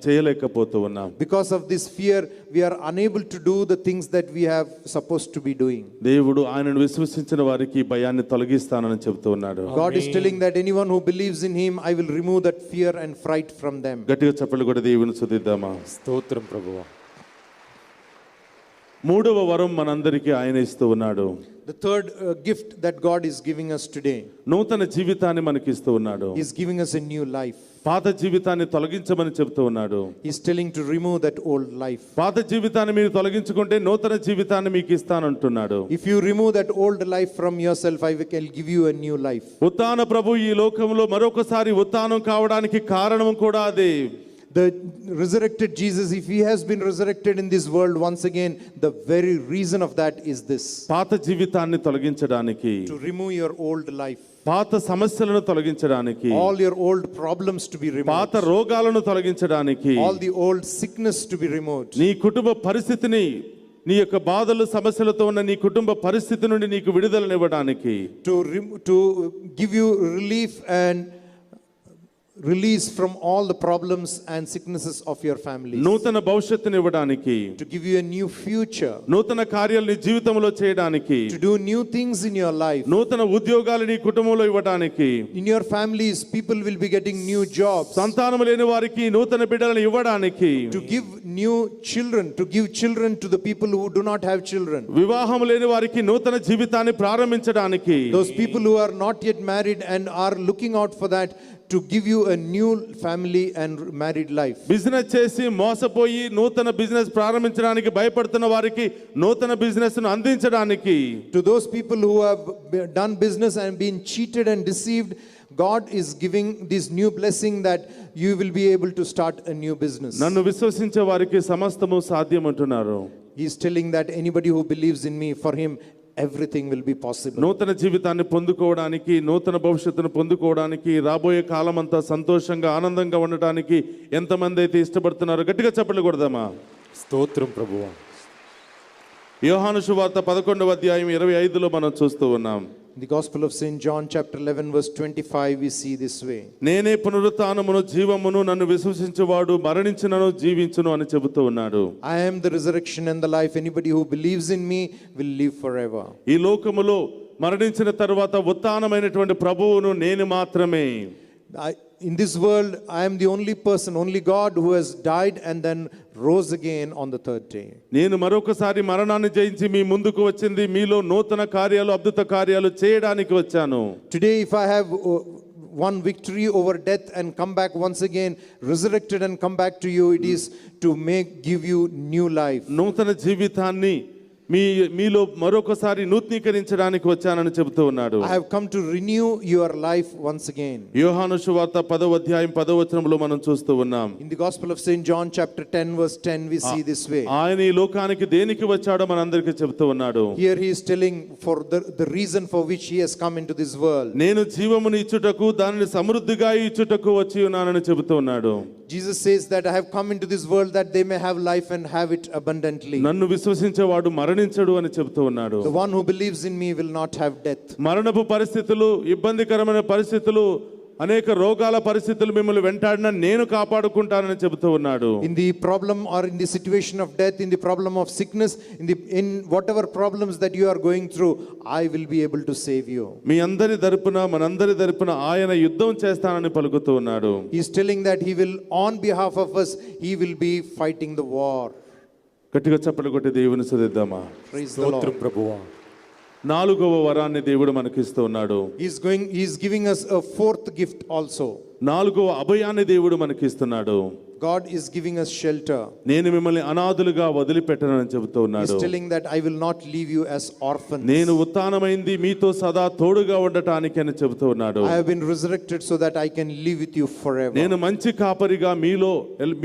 చేయలేకపోతూ ఉన్నాం. Because of this fear, we are unable to do the things that we have supposed to be doing. దేవుడు ఆయనను విశ్వసించిన వారికి భయాన్ని తొలగిస్తానని చెప్తూ ఉన్నాడు. God is telling that anyone who believes in him, I will remove that fear and fright from them. గట్టిగా చప్పట్లు కూడా దేవుని స్తుతిద్దామా? స్తోత్రం ప్రభువా. 3వ వరం మనందరికీ ఆయన ఇస్తూ ఉన్నాడు. The third gift that God is giving us today, నూతన జీవితాన్ని మనకి ఇస్తూ ఉన్నాడు. He is giving us a new life. పాత జీవితాన్ని తొలగించమని చెప్తూ ఉన్నాడు. He is telling to remove that old life. పాత జీవితాన్ని మీరు తొలగించుకుంటే నూతన జీవితాన్ని మీకు ఇస్తానంటున్నాడు. If you remove that old life from yourself, I will give you a new life. ఉత్థాన ప్రభు ఈ లోకంలో మరొకసారి ఉత్థానం కావడానికి కారణం కూడా అదే. The resurrected Jesus, if he has been resurrected in this world once again, the very reason of that is this: పాత జీవితాన్ని తొలగించడానికి, to remove your old life, పాత సమస్యలను తొలగించడానికి, all your old problems to be పాత removed, రోగాలను తొలగించడానికి, all the old sickness to be removed, నీ కుటుంబ పరిస్థితిని, నీ యొక్క బాధలు సమస్యలతో ఉన్న నీ కుటుంబ పరిస్థితి నుండి నీకు విడుదలనివ్వడానికి, to give you relief and release from all the problems and sicknesses of your family, నూతన భవిష్యత్తుని ఇవ్వడానికి, to give you a new future, నూతన కార్యాలు నీ జీవితంలో చేయడానికి, to do new things in your life. నూతన ఉద్యోగాలు నీ కుటుంబంలో ఇవ్వడానికి, In your families, people will be getting new jobs, సంతానం లేని వారికి నూతన బిడ్డలను ఇవ్వడానికి, to give new children, to give children to the people who do not have children, వివాహం లేని వారికి నూతన జీవితాన్ని ప్రారంభించడానికి, those people who are not yet married and are looking out for that, to give you a new family and married life. Business చేసి మోసపోయి నూతన business ప్రారంభించడానికి భయపడుతున్న వారికి నూతన బిజినెస్ ను అందించడానికి, To those people who have done business and been cheated and deceived, God is giving this new blessing that you will be able to start a new business. నన్ను విశ్వసించే వారికి సమస్తము సాధ్యం అంటున్నారు. He is telling that anybody who believes in me, for him everything will be possible. నూతన జీవితాన్ని పొందుకోవడానికి, నూతన భవిష్యత్తును పొందుకోవడానికి, రాబోయే కాలం అంతా సంతోషంగా ఆనందంగా ఉండటానికి ఎంతమంది అయితే ఇష్టపడుతున్నారో గట్టిగా చప్పట్లు కొడదామా? స్తోత్రం ప్రభువా. యోహాను సువార్త 11వ అధ్యాయం 25లో మనం చూస్తూ ఉన్నాం. In the Gospel of St. John chapter 11 verse 25 we see this way: నేనే పునరుత్థానమును జీవమును, నన్ను విశ్వసించువాడు మరణించినను జీవించును అని చెబుతూ ఉన్నాడు. I am the resurrection and the life. Anybody who believes in me will live forever. ఈ లోకములో మరణించిన తరువాత ఉత్థానమైనటువంటి ప్రభువును నేను మాత్రమే. In this world, I am the only person, only God who has died and then rose again on the third day. నేను మరొకసారి మరణాన్ని జయించి మీ ముందుకు వచ్చింది మీలో నూతన కార్యాలు, అద్భుత కార్యాలు చేయడానికి వచ్చాను. Today, if I have won victory over death and come back once again, resurrected and come back to you, it is to give you new life. నూతన జీవితాన్ని మీలో మరొకసారి నూతనీకరించడానికి వచ్చానని చెబుతూ ఉన్నాడు. I have come to renew your life once again. యోహాను సువార్త 10వ అధ్యాయం 10వ వచనంలో మనం చూస్తూ ఉన్నాం. In the Gospel of St. John chapter 10 verse 10 we see this way. ఆయన ఈ లోకానికి దేనికి వచ్చాడో మనందరికీ చెబుతూ ఉన్నాడు. Here he is telling for the reason for which he has come into this world. నేను జీవమును ఇచ్చుటకు, దానిని సమృద్ధిగా ఇచ్చుటకు వచ్చి ఉన్నానని చెబుతూ ఉన్నాడు. Jesus says that I have come into this world that they may have life and have it abundantly. నన్ను విశ్వసించేవాడు మరణించడు అని చెబుతూ ఉన్నాడు. The one who believes in me will not have death. మరణపు పరిస్థితులు, ఇబ్బందికరమైన పరిస్థితులు, అనేక రోగాల పరిస్థితులు మిమ్మల్ని వెంటాడినా నేను కాపాడుకుంటానని చెబుతూ ఉన్నాడు. In the problem or in the situation of death, in the problem of sickness, in whatever problems that you are going through, I will be able to save you. మీ అందరి తరపున, మనందరి తరపున ఆయన యుద్ధం చేస్తానని పలుకుతూ ఉన్నాడు. He is telling that he will, on behalf of us, he will be fighting the war. గట్టిగా చప్పట్లు కొట్టి దేవుని స్తుతిద్దామా? Praise the స్తోత్రం Lord. ప్రభువా. 4వ వరాన్ని దేవుడు మనకిస్తూ ఉన్నాడు. He is giving us a fourth gift also. 4వ అభయాన్ని దేవుడు మనకిస్తున్నాడు. God is giving us shelter. నేను మిమ్మల్ని అనాథులుగా వదిలిపెట్టనని చెబుతూ He ఉన్నాడు. is telling that I will not leave you as orphans. నేను ఉత్థానమైంది మీతో సదా తోడుగా ఉండటానికి అని చెబుతూ ఉన్నాడు. I have been resurrected so that I can live with you forever. నేను మంచి కాపరిగా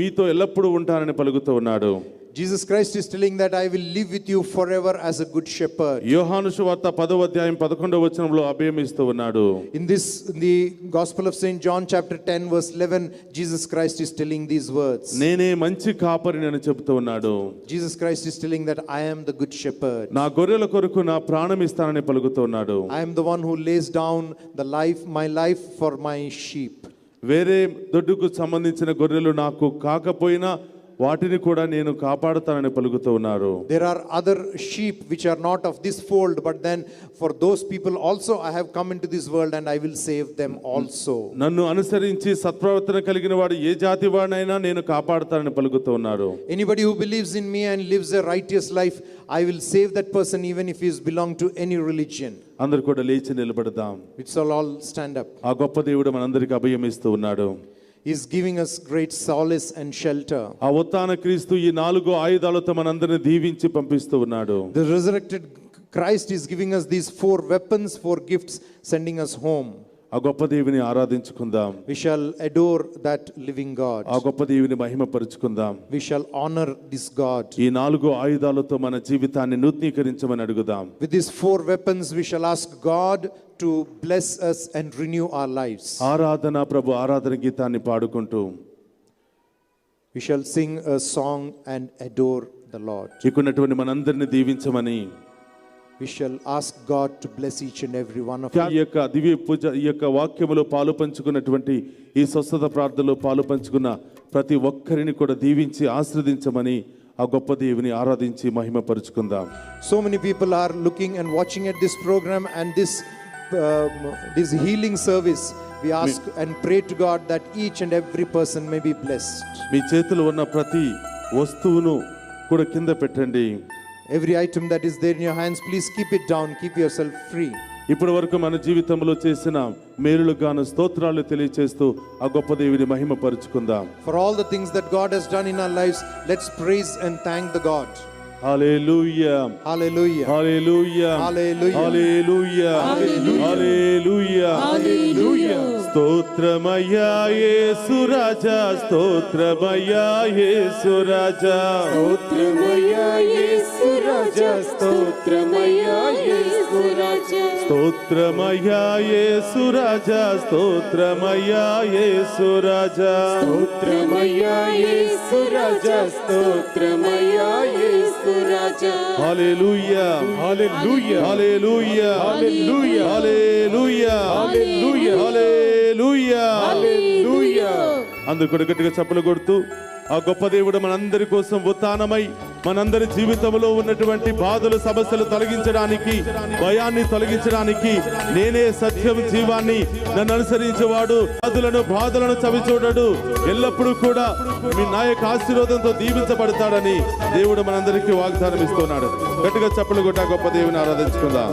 మీతో ఎల్లప్పుడూ ఉంటానని పలుకుతూ ఉన్నాడు. Jesus Christ is telling that I will live with you forever as a good shepherd. యోహాను సువార్త 10వ అధ్యాయం 11వ వచనంలో అభయం ఇస్తూ ఉన్నాడు. In the Gospel of St. John chapter 10 verse 11, Jesus Christ is telling these words. నేనే మంచి కాపరిని అని చెబుతూ ఉన్నాడు. Jesus Christ is telling that I am the good shepherd. నా గొర్రెల కొరకు నా ప్రాణం ఇస్తానని పలుకుతూ ఉన్నాడు. I am the one who lays down my life for my sheep. వేరే దొడ్డుకు సంబంధించిన గొర్రెలు నాకు కాకపోయినా వాటిని కూడా నేను కాపాడుతానని పలుకుతూ ఉన్నారు. There are other sheep which are not of this fold, but then for those people also I have come into this world and I will save them also. నన్ను అనుసరించి సత్ప్రవర్తన కలిగిన వాడు ఏ జాతి వాడినైనా నేను కాపాడుతానని పలుకుతూ ఉన్నారు. Anybody who believes in me and lives a righteous life, I will save that person even if he is belong to any religion. అందరూ కూడా లేచి నిలబడదాం. It's all stand up. ఆ గొప్ప దేవుడు మనందరికీ అభయం ఇస్తూ ఉన్నాడు. He is giving us great solace and shelter. ఆ ఉత్థాన క్రీస్తు ఈ 4 ఆయుధాలతో మనందరిని దీవించి పంపిస్తూ ఉన్నాడు. The resurrected Christ is giving us these 4 weapons, 4 gifts, sending us home. ఆ గొప్ప దేవుని ఆరాధించుకుందాం. We shall adore that living God. ఆ గొప్ప దేవుని మహిమపరుచుకుందాం. We shall honor this God. ఈ 4 ఆయుధాలతో మన జీవితాన్ని నూతనీకరించమని అడుగుదాం. With these 4 weapons, we shall ask God to bless us and renew our lives. ఆరాధన ప్రభు ఆరాధన గీతాన్ని పాడుకుంటూ We shall sing a song and adore the Lord. ఇక్కడున్నటువంటి మనందరిని దీవించమని We shall ask God to bless each and every one of ఈ us. యొక్క దివ్య పూజ ఈ యొక్క వాక్యములో పాలు పంచుకున్నటువంటి ఈ స్వస్థత ప్రార్థనలో పాలు పంచుకున్న ప్రతి ఒక్కరిని కూడా దీవించి ఆశీర్వదించమని ఆ గొప్ప దేవుని ఆరాధించి మహిమపరుచుకుందాం. So many people are looking and watching at this program and this healing service. We ask and pray to God that each and every person may be blessed. మీ చేతిలో ఉన్న ప్రతి వస్తువును కూడా కింద పెట్టండి. Every item that is there in your hands, please keep it down. Keep yourself free. ఇప్పటి వరకు మన జీవితంలో చేసిన మేలులకు గాను స్తోత్రాలు తెలియజేస్తూ ఆ గొప్ప దేవుని మహిమపరుచుకుందాం. For all the things that God has done in our lives, let's praise and thank the God. Hallelujah Hallelujah. Hallelujah Hallelujah. Hallelujah hallelujah హల్లెలూయా. స్తోత్రమయ్యా యేసు రాజా స్తోత్రమయ్యా యేసు రాజా స్తోత్రమయ్యా యేసు రాజా స్తోత్రమయ్యా యేసు రాజా స్తోత్రమయ్యా యేసు రాజా స్తోత్రమయ్యా యేసు రాజా స్తోత్రమయ్యా యేసు రాజా స్తోత్రమయ్యా యేసు రాజా హల్లెలూయా hallelujah hallelujah hallelujah hallelujah hallelujah hallelujah హల్లెలూయా. అందరూ కూడా గట్టిగా చప్పలు కొడుతూ ఆ గొప్ప దేవుడు మనందరి కోసం ఉత్థానమై మనందరి జీవితంలో ఉన్నటువంటి బాధలు సమస్యలు తొలగించడానికి భయాన్ని తొలగించడానికి నేనే సత్యం జీవాన్ని నన్ను అనుసరించేవాడు బాధలను చవి చూడడు ఎల్లప్పుడూ కూడా మీ నాయక ఆశీర్వాదంతో దీవించబడతాడని దేవుడు మనందరికీ వాగ్దానం ఇస్తున్నాడు. గట్టిగా చప్పలు కొట్ట గొప్ప దేవుని ఆరాధించుకుందాం.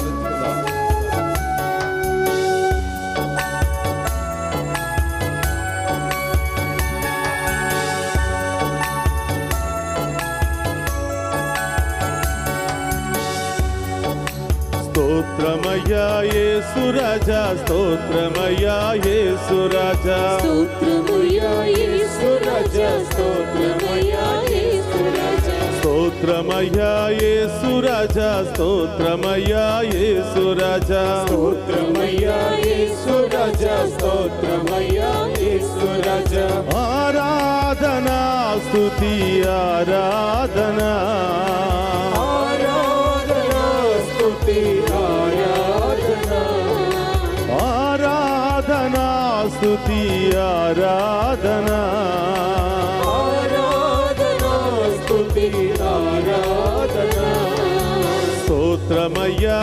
స్తోత్రమయ్యా యేసు రాజా స్తోత్రమయ్యా యేసు రాజా స్తోత్రమయ్యా యేసు రాజా స్తోత్రమయ్యా యేసు రాజా స్తోత్రమయ్యా యేసు రాజా స్తోత్రమయ్యా యేసు రాజా స్తోత్రమయ్యా యేసు రాజా స్తోత్రమయ్యా యేసు రాజా ఆరాధనా స్తుతి ఆరాధనా ఆరాధనా స్తుతి ఆరాధనా ఆరాధనా స్తుతి ఆరాధనా ఆరాధనా స్తుతి ఆరాధనా స్తోత్రమయ్యా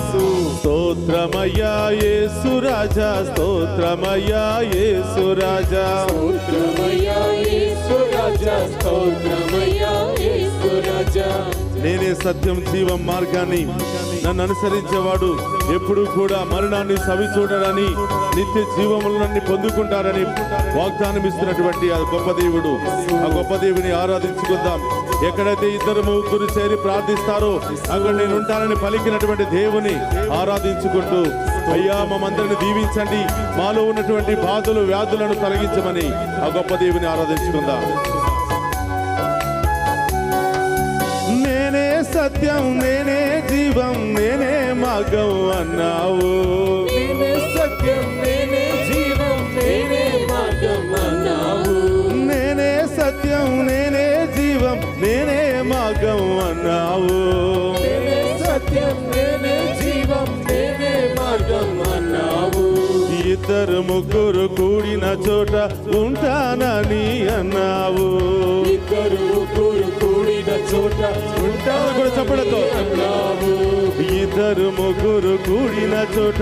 స్తోత్రమయ్యా యేసు రాజా స్తోత్రమయ్యా యేసు రాజా స్తోత్రమయ్యా యేసు రాజా స్తోత్రమయ్యా యేసు రాజా నేనే సత్యం జీవం మార్గాన్ని నన్ను అనుసరించేవాడు ఎప్పుడు కూడా మరణాన్ని సవి చూడరని నిత్య జీవములన్నీ పొందుకుంటారని వాగ్దానం ఇస్తున్నటువంటి ఆ గొప్ప దేవుడు ఆ గొప్ప దేవుని ఆరాధించుకుందాం. ఎక్కడైతే 2-3 చేరి ప్రార్థిస్తారో అక్కడ నేను ఉంటానని పలికినటువంటి దేవుని ఆరాధించుకుంటూ అయ్యా మమ్మందరిని దీవించండి, మాలో ఉన్నటువంటి బాధలు వ్యాధులను తొలగించమని ఆ గొప్ప దేవుని ఆరాధించుకుందాం. నేనే సత్యం నేనే జీవం నేనే మార్గం అన్నావు, నేనే సత్యం నేనే జీవం నేనే మార్గం అన్నావు, నేనే సత్యం నేనే జీవం నేనే మార్గం అన్నావు, నేనే సత్యం నేనే జీవం నేనే మార్గం అన్నావు, 2-3 కూడిన చోట ఉంటానని అన్నావు, 2-3 కూడిన చోట ఉంటాను కూడా చప్పలతో అన్నావు, 2-3 కూడిన చోట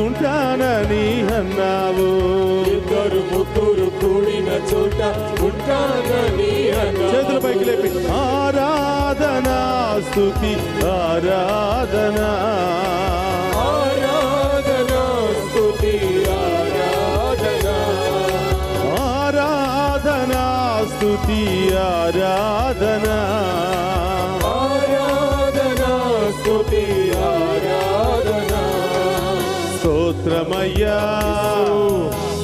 ఉంటానని అన్నావు, 2-3 కూడిన చోట ఉంటానని అన్నావు. చేతుల పైకి లేపి ఆరాధనా స్తుతి ఆరాధనా ఆరాధనా స్తుతి ఆరాధనా ఆరాధనా స్తుతి ఆరాధనా ఆరాధనా స్తుతి ఆరాధనా స్తోత్రమయ్యా స్తోత్రమయ్యా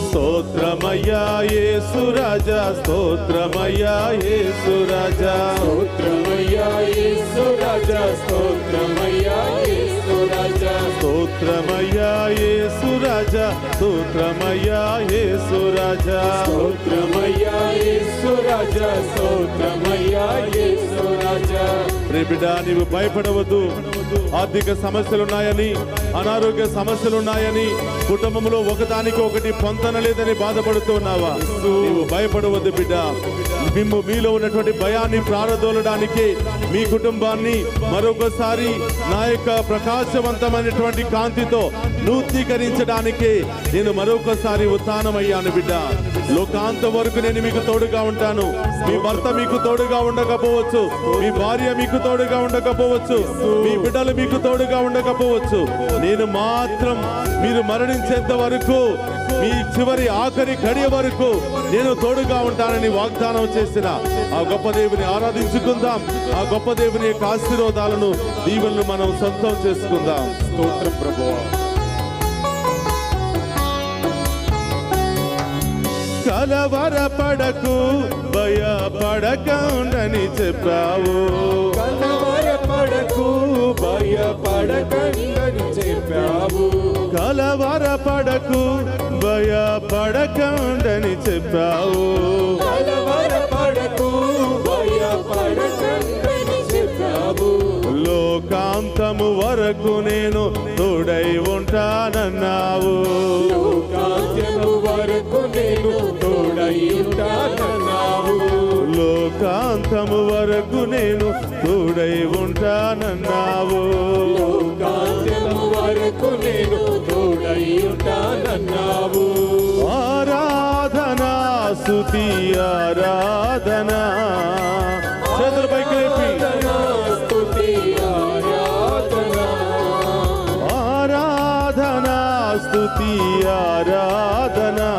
స్తోత్రమయ్యా యేసు రాజా స్తోత్రమయ్యా యేసు రాజా స్తోత్రమయ్యా యేసు రాజా స్తోత్రమయ్యా యేసు రాజా స్తోత్రమయ్యా యేసు రాజా స్తోత్రమయ్యా యేసు రాజా స్తోత్రమయ్యా యేసు రాజా స్తోత్రమయ్యా యేసు రాజా. బిడ్డ నీవు భయపడవద్దు. ఆర్థిక సమస్యలున్నాయని, అనారోగ్య సమస్యలున్నాయని, కుటుంబంలో ఒకదానికి ఒకటి పొంతనలేదని బాధపడుతున్నావా? నీవు భయపడవద్దు బిడ్డ. మీలో ఉన్నటువంటి భయాన్ని ప్రారదోలడానికి, మీ కుటుంబాన్ని మరొకసారి నా యొక్క ప్రకాశవంతమైనటువంటి కాంతితో నూతనీకరించడానికి నేను మరొకసారి ఉత్థానమయ్యాను బిడ్డ. లోకాంతం వరకు నేను మీకు తోడుగా ఉంటాను. మీ భర్త మీకు తోడుగా ఉండకపోవచ్చు, మీ భార్య మీకు తోడుగా ఉండకపోవచ్చు, మీ బిడ్డలు మీకు తోడుగా ఉండకపోవచ్చు. నేను మాత్రం మీరు మరణించేంత వరకు, మీ చివరి ఆఖరి గడియ వరకు నేను తోడుగా ఉంటానని వాగ్దానం చేసిన ఆ గొప్ప దేవుని ఆరాధించుకుందాం. ఆ గొప్ప దేవుని యొక్క ఆశీర్వాదాలను, దీవెనలు మనం సొంతం చేసుకుందాం. స్తోత్రం ప్రభువా. కలవరపడకు భయపడక ఉండని చెప్పావు. కలవరపడకు భయపడకండని చెప్పావు. కలవరపడకు భయపడక ఉండని చెప్పావు. కలవరపడకు భయపడకండని చెప్పావు. లోకాంతము వరకు నేను తోడై ఉంటానన్నావు. లోకాంతము వరకు నేను తోడై ఉంటానన్నావు. లోకాంతము వరకు నేను తోడై ఉంటానన్నావు. లోకాంతము వరకు నేను తోడై ఉంటానన్నావు. ఆరాధనా స్తుతి ఆరాధనా. చేతులు పైకి లేపి స్తుతి ఆరాధన. ఆరాధనా స్తుతి ఆరాధనా.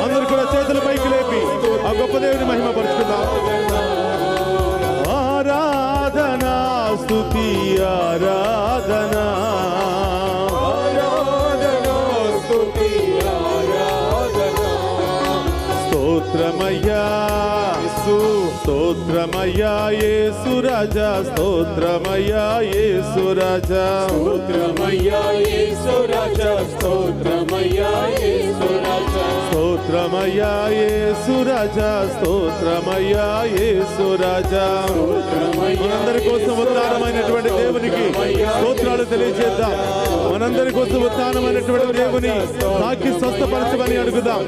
అందరూ కూడా చేతులు పైకి లేపి ఆ గొప్ప దేవుని మహిమ పరుచుకుందాం. ఆరాధనా స్తుతి ఆరాధనా. స్తుతి ఆరాధన. స్తోత్రమయ్యా స్తోత్రమయ్యా యేసు రాజా స్తోత్రమయ్యా యేసు రాజా. స్తోత్రమయ్యా యేసు రాజా స్తోత్రమయ్యా యేసు రాజా. స్తోత్రమయ్యా యేసు రాజా స్తోత్రమయ్యా యేసు రాజా. మనందరి కోసం ఉత్తానమైనటువంటి దేవునికి స్తోత్రాలు తెలియజేద్దాం. మనందరి కోసం ఉత్తానమైనటువంటి దేవుని తాకి స్వస్థపరచమని అడుగుదాం.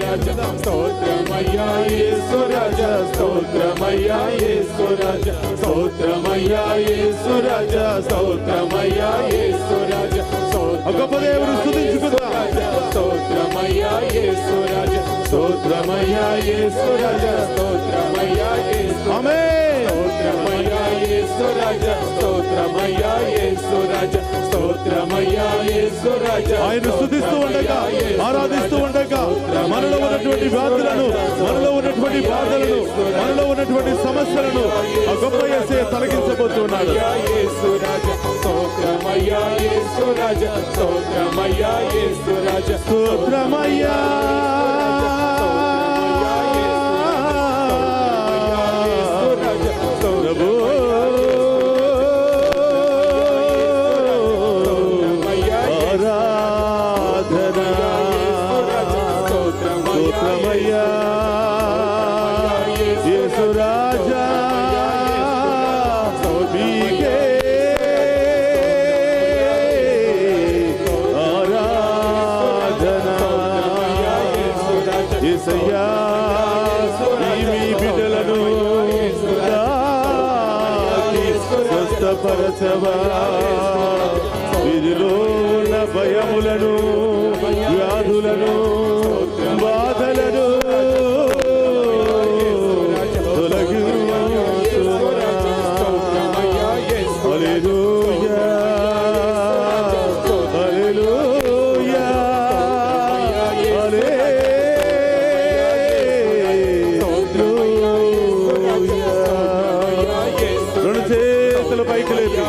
స్తోత్రమయ్యా యేసు రాజా స్తోత్రమయ్యా యేసు రాజా. స్తోత్రమయ్యా యేసు రాజా స్తోత్రమయ్యా యేసు రాజా. గొప్ప దేవుని స్తుతించుకుందాం. స్తోత్రమయ్యా యేసు రాజా స్తోత్రమయ్యా యేసు రాజా. స్తోత్రమయ్యా యేసు ఆమేన్. స్తోత్రమయ్యా యేసు రాజా స్తోత్రమయ్యా యేసు రాజా. స్తోత్రమయ్యా యేసు రాజా. ఆయన స్తుతిస్తూ ఉండగా, ఆరాధిస్తూ ఉండగా మనలో ఉన్నటువంటి వ్యాధులను, మనలో ఉన్నటువంటి బాధలను, మనలో ఉన్నటువంటి సమస్యలను ఆ గొప్ప యేసయ్య తొలగించబోతున్నాడు. యేసు రాజా స్తోత్రమయ్యా యేసు రాజా. స్తోత్రమయ్యా యేసు రాజా. స్తోత్రమయ్యా ప్రభు. ఆరాధనా స్తోత్రమయ్యా యేసు రాజా. మీకే ఆరాధనా యేసయ్యా. ఈ మీ బిడ్డలను తాకి స్వస్థపరచవా. వీరిలో ఉన్న భయములను, వ్యాధులను, బాధలను తొలగించుమా. హల్లెలూయా హల్లెలూయా హల్లెలూయా. రెండు చేతుల పైకి లేపి,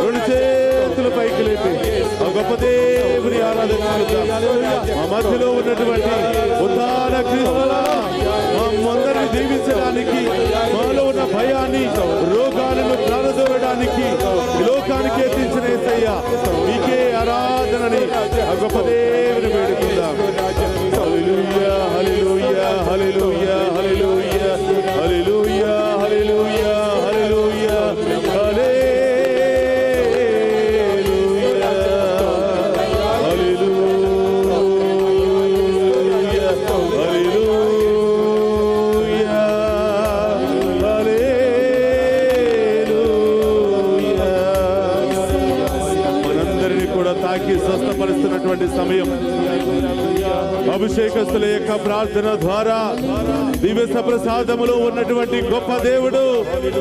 రెండు చేతుల పైకి లేపి ఆ గొప్ప దేవుని ఆరాధన చేద్దాం. మా మధ్యలో ఉన్నటువంటి ఉత్థాన క్రీస్తులా మమ్మందరిని దీవించడానికి, మాలో ఉన్న భయాన్ని, రోగాలను ప్రాణదోవడానికి ఈ లోకానికి ఎత్తించిన యేసయ్యా మీకే ఆరాధనని ఆ గొప్ప దేవుని వేడుకుందాం. హల్లెలూయా hallelujah hallelujah hallelujah hallelujah hallelujah hallelujah హల్లెలూయా తాకి స్వస్థపరుస్తున్నటువంటి సమయం, అభిషేకస్తుల యొక్క ప్రార్థన ద్వారా దివ్య ప్రసాదములో ఉన్నటువంటి గొప్ప దేవుడు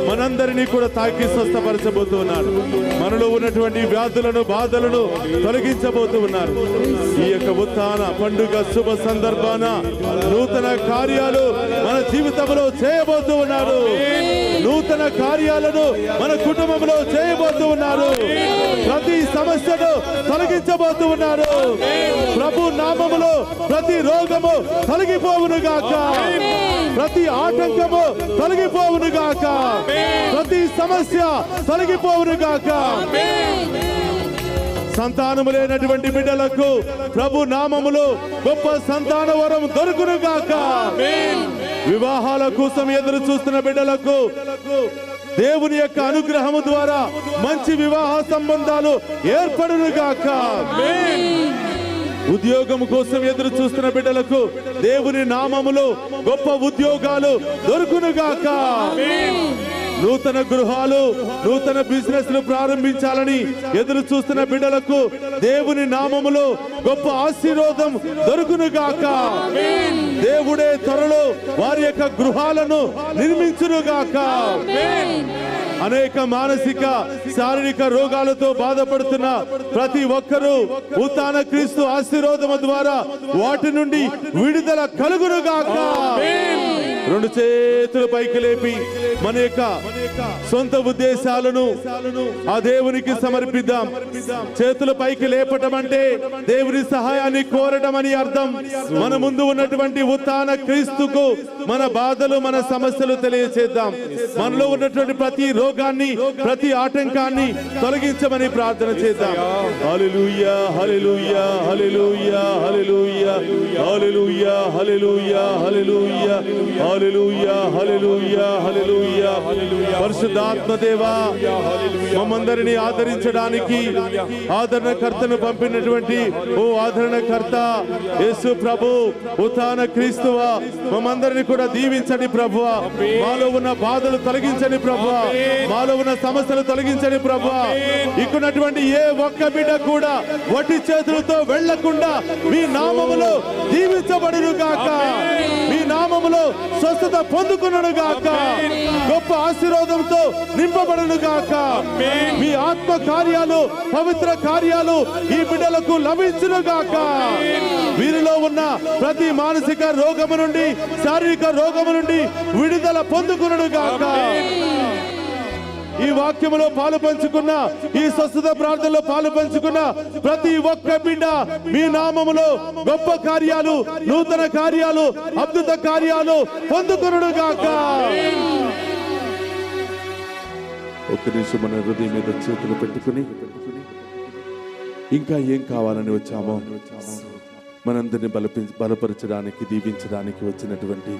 మనందరినీ కూడా తాకి స్వస్థపరచబోతున్నాడు. మనలో ఉన్నటువంటి వ్యాధులను, బాధలను తొలగించబోతూ ఉన్నారు. ఈ యొక్క ఉత్థాన పండుగ శుభ సందర్భాన నూతన కార్యాలు మన జీవితంలో చేయబోతూ ఉన్నారు. నూతన కార్యాలను మన కుటుంబంలో చేయబోతూ ఉన్నారు. ప్రతి సమస్యను తొలగించబోతూ ఉన్నారు. ప్రభు నామములో ప్రతి రోగము తొలగిపోవును గాక, ప్రతి ఆటంకము తొలగిపోవును గాక, ప్రతి సమస్య తొలగిపోవును గాక. సంతానము లేనటువంటి బిడ్డలకు ప్రభు నామములో గొప్ప సంతాన వరం దొరుకును గాక. వివాహాల కోసం ఎదురు చూస్తున్న బిడ్డలకు దేవుని యొక్క అనుగ్రహము ద్వారా మంచి వివాహ సంబంధాలు ఏర్పడును గాక. ఉద్యోగం కోసం ఎదురు చూస్తున్న బిడ్డలకు దేవుని నామములో గొప్ప ఉద్యోగాలు దొరుకును గాక. నూతన గృహాలు, నూతన బిజినెస్ లు ప్రారంభించాలని ఎదురు చూస్తున్న బిడ్డలకు దేవుని నామములో గొప్ప ఆశీర్వాదం దొరుకును గాక. దేవుడే త్వరలో వారి యొక్క గృహాలను నిర్మించును గాక. అనేక మానసిక, శారీరక రోగాలతో బాధపడుతున్న ప్రతి ఒక్కరూ ఉత్థాన క్రీస్తు ఆశీర్వాదము ద్వారా వాటి నుండి విడుదల కలుగును గాక. రెండు చేతులు పైకి లేపి మన యొక్క సొంత ఉద్దేశాలను ఆ దేవునికి సమర్పిద్దాం. చేతుల పైకి లేపటం అంటే దేవుని సహాయాన్ని కోరటం అని అర్థం. మన ముందు ఉన్నటువంటి ఉత్థాన క్రీస్తుకు మన బాధలు, మన సమస్యలు తెలియచేద్దాం. మనలో ఉన్నటువంటి ప్రతి రోగాన్ని, ప్రతి ఆటంకాన్ని తొలగించమని ప్రార్థన చేద్దాం. హల్లెలూయా hallelujah hallelujah hallelujah hallelujah hallelujah hallelujah hallelujah hallelujah హల్లెలూయా. పరిశుద్ధాత్మ దేవా, మమ్మందరినీ ఆదరించడానికి ఆదరణకర్తను పంపినటువంటి ఓ ఆదరణకర్త యేసు ప్రభు, ఉత్థాన క్రీస్తువా, మమ్మందరినీ కూడా దీవించండి ప్రభువా. మాలో ఉన్న బాధలు తొలగించండి ప్రభువా, మాలో ఉన్న సమస్యలు తొలగించండి ప్రభువా. ఇక్కడున్నటువంటి ఏ ఒక్క బిడ్డ కూడా వట్టి చేతులతో వెళ్లకుండా మీ నామములో దీవించబడును గాక. మీ నామములో స్వస్థత పొందుకును గాక. గొప్ప ఆశీర్వాదంతో నింపబడును గాక. మీ ఆత్మ కార్యాలు, పవిత్ర కార్యాలు ఈ బిడ్డలకు లభించును గాక. వీరిలో ఉన్న ప్రతి మానసిక రోగము నుండి, శారీరక రోగము నుండి విడుదల పొందుకును గాక. ఈ వాక్యములో పాలు పంచుకున్న, ఈ స్వస్థత ప్రార్థనలో పాలు పంచుకున్న ప్రతి ఒక్క బిడ్డ మీ నామములో గొప్ప కార్యాలు, నూతన కార్యాలు, అద్భుత కార్యాలు పొందుకును గాక. ఒక్క నిమిషం మన హృదయం మీద చేతులు పెట్టుకుని ఇంకా ఏం కావాలని వచ్చామో మనందరినీ బలపరచడానికి, దీవించడానికి వచ్చినటువంటి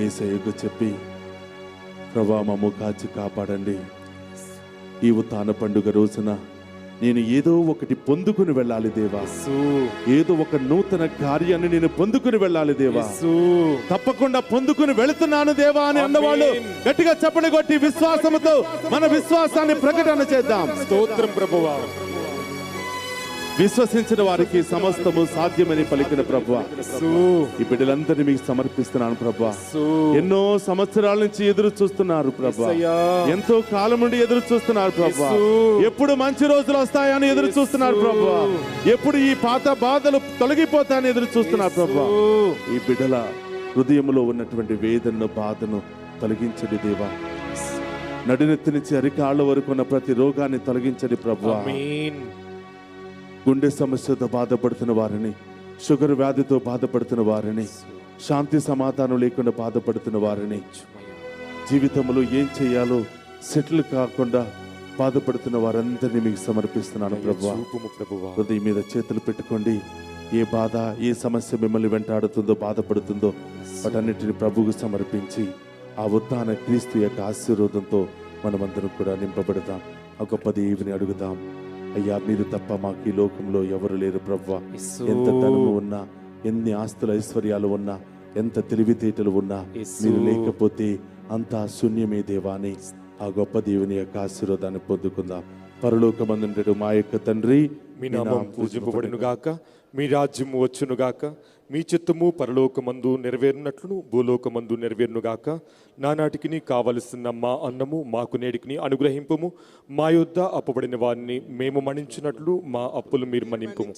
యేసయ్యకు చెప్పి, ప్రభువా మమ్ము కాచి కాపాడండి. ఈ ఉత్థాన పండుగ రోజున నేను ఏదో ఒకటి పొందుకుని వెళ్ళాలి దేవా. ఏదో ఒక నూతన కార్యాన్ని నేను పొందుకుని వెళ్ళాలి దేవా. తప్పకుండా పొందుకుని వెళుతున్నాను దేవా అని అన్నవాళ్ళు గట్టిగా చప్పట్లు కొట్టి విశ్వాసముతో మన విశ్వాసాన్ని ప్రకటన చేద్దాం. స్తోత్రం ప్రభువా. విశ్వసించిన వారికి సమస్తము సాధ్యమని పలికిన ప్రభువా, ఈ బిడ్డలందరినీ మీకు సమర్పిస్తున్నాను ప్రభువా. ఎన్నో సంవత్సరాల నుంచి ఎదురు చూస్తున్నారు ప్రభువా, ఎంతో కాలం నుండి ఎదురు చూస్తున్నారు ప్రభువా. ఎప్పుడు మంచి రోజులు వస్తాయని ఎదురు చూస్తున్నారు ప్రభువా. ఎప్పుడు ఈ పాత బాధలు తొలగిపోతాయని ఎదురు చూస్తున్నారు ప్రభువా. ఈ బిడ్డల హృదయంలో ఉన్నటువంటి వేదనను, బాధను తొలగించండి దేవా. నడినెత్తి నుంచి అరికాళ్ళ వరకు ఉన్న ప్రతి రోగాన్ని తొలగించండి ప్రభువా. గుండె సమస్యతో బాధపడుతున్న వారిని, షుగర్ వ్యాధితో బాధపడుతున్న వారిని, శాంతి సమాధానం లేకుండా బాధపడుతున్న వారిని, జీవితంలో ఏం చేయాలో సెటిల్ కాకుండా బాధపడుతున్న వారందరినీ మీకు సమర్పిస్తున్నాను ప్రభువా. చూపుము ప్రభువా. హృదయం మీద చేతులు పెట్టుకోండి. ఏ బాధ, ఏ సమస్య మిమ్మల్ని వెంటాడుతుందో, బాధపడుతుందో వాటన్నిటిని ప్రభువుకు సమర్పించి ఆ ఉత్థాన క్రీస్తు యొక్క ఆశీర్వాదంతో మనమందరం కూడా నింపబడదాం. ఆ గొప్ప దేవుని అడుగుదాం. అయ్యా, మీరు తప్ప మాకు ఈ లోకంలో ఎవరు లేరు ప్రభువా. ఎంత ధనము ఉన్నా, ఎన్ని ఆస్తుల ఐశ్వర్యాలు ఉన్నా, ఎంత తెలివితేటలు ఉన్నా, మీరు లేకపోతే అంతా శూన్యమే దేవాని. ఆ గొప్ప దేవుని యొక్క ఆశీర్వాదాన్ని పొందుకుందాం. పరలోకమందుండెడు మా యొక్క తండ్రి, మీ నామం పూజింపబడును గాక, మీ రాజ్యము వచ్చును గాక, మీ చిత్తము పరలోకమందు నెరవేరునట్లు భూలోకమందు నెరవేరును గాక. నానాటికి కావలసిన మా అన్నము మాకు నేటికి అనుగ్రహింపుము. మా యొద్ద అప్పబడిన వారిని మేము మన్నించినట్లు మా అప్పులు మీరు మన్నింపుము.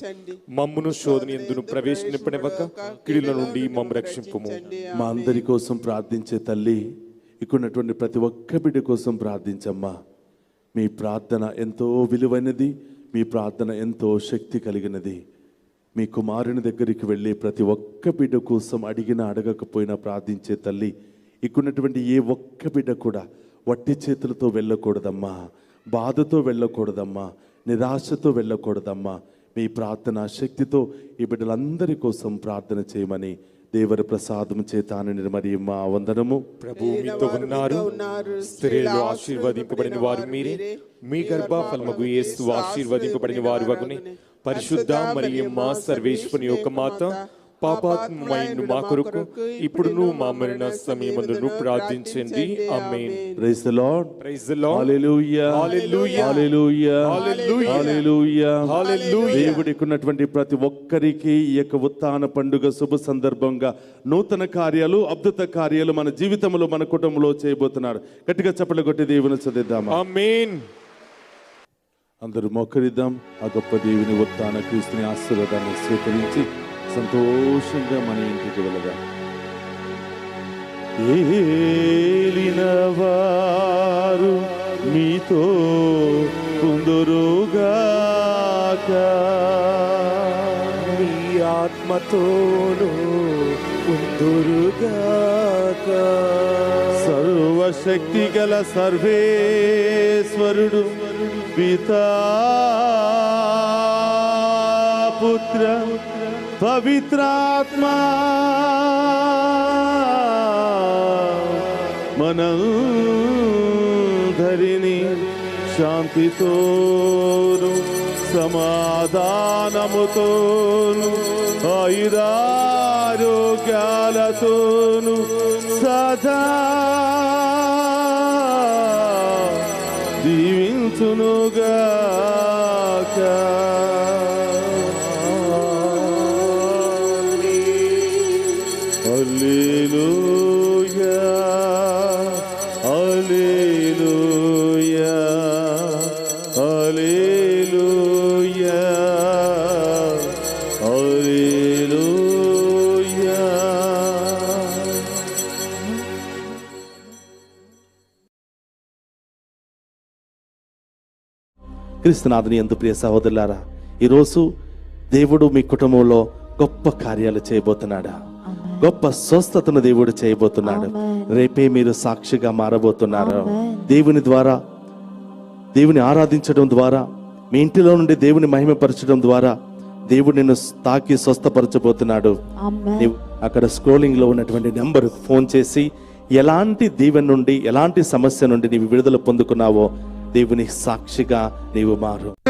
మమ్మును శోధన యందును ప్రవేశింపనివ్వక కీడుల నుండి మమ్ము రక్షింపుము. మా అందరి కోసం ప్రార్థించే తల్లి, ఇక్కడున్నటువంటి ప్రతి ఒక్క బిడ్డ కోసం ప్రార్థించమ్మా. మీ ప్రార్థన ఎంతో విలువైనది, మీ ప్రార్థన ఎంతో శక్తి కలిగినది. మీ కుమారుని దగ్గరికి వెళ్ళి ప్రతి ఒక్క బిడ్డ కోసం అడిగినా అడగకపోయినా ప్రార్థించే తల్లి, ఇక్కడున్నటువంటి ఏ ఒక్క బిడ్డ కూడా వట్టి చేతులతో వెళ్ళకూడదమ్మా, బాధతో వెళ్ళకూడదమ్మా, నిరాశతో వెళ్ళకూడదమ్మా. మీ ప్రార్థన శక్తితో ఈ బిడ్డలందరి కోసం ప్రార్థన చేయమని దేవర ప్రసాదం చేతానని మరి మా వందనము. ప్రభు మీతో ఉన్నారు, స్త్రీలు ఆశీర్వదింపబడిన వారు మీరే, మీ గర్భఫలమగు యేసు ఆశీర్వదింపబడిన వారు వగునే. పరిశుద్ధ మరియమ్మ సర్వేశ్వరుని యొక్క మాత, పాపాత్మైన మా కొరకు ఇప్పుడును మా మరణ సమయమందును ప్రార్థించండి. Amen. Praise the lord. Praise the lord. Hallelujah. Hallelujah. Hallelujah. Hallelujah. Hallelujah. Hallelujah. దేవుడికి ఉన్నటువంటి ప్రతి ఒక్కరికి ఈ యొక్క ఉత్థాన పండుగ శుభ సందర్భంగా నూతన కార్యాలు, అద్భుత కార్యాలు మన జీవితంలో, మన కుటుంబంలో చేయబోతున్నారు. గట్టిగా చప్పట్లు కొట్టి దేవుని స్తుతిద్దామా. ఆమేన్. అందరూ మోకరిద్దాం. ఆ గొప్ప దేవుని ఉత్థాన క్రీస్తుని ఆశీర్వాదాన్ని స్వీకరించి సంతోషంగా మన ఇంటికి వెళదాం. ఏలినవారు మీతో ఉందురుగాక, మీ ఆత్మతోను ఉందురుగాక. సర్వశక్తి గల సర్వేశ్వరుడు పితా పుత్ర పవిత్రాత్మ మనందరినీ శాంతితోను సమాధానముతోను ఆయురారోగ్యాలతోను సదా దీవించునుగాక. హల్లెలూయా. హల్లెలూయా. హల్లెలూయా. హల్లెలూయా. క్రీస్తునాథుని యందు ప్రియ సహోదరులారా, ఈరోజు దేవుడు మీ కుటుంబంలో గొప్ప కార్యాలు చేయబోతున్నాడా? గొప్ప స్వస్థతను దేవుడు చేయబోతున్నాడు. రేపే మీరు సాక్షిగా మారబోతున్నారు. దేవుని ద్వారా, దేవుని ఆరాధించడం ద్వారా, మీ ఇంటిలో నుండి దేవుని మహిమపరచడం ద్వారా దేవుడు నిన్ను తాకి స్వస్థపరచబోతున్నాడు. నీవు అక్కడ స్క్రోలింగ్ లో ఉన్నటువంటి నెంబర్ ఫోన్ చేసి ఎలాంటి దీవెన నుండి, ఎలాంటి సమస్య నుండి నీవు విడుదల పొందుకున్నావో దేవుని సాక్షిగా నీవు మారు.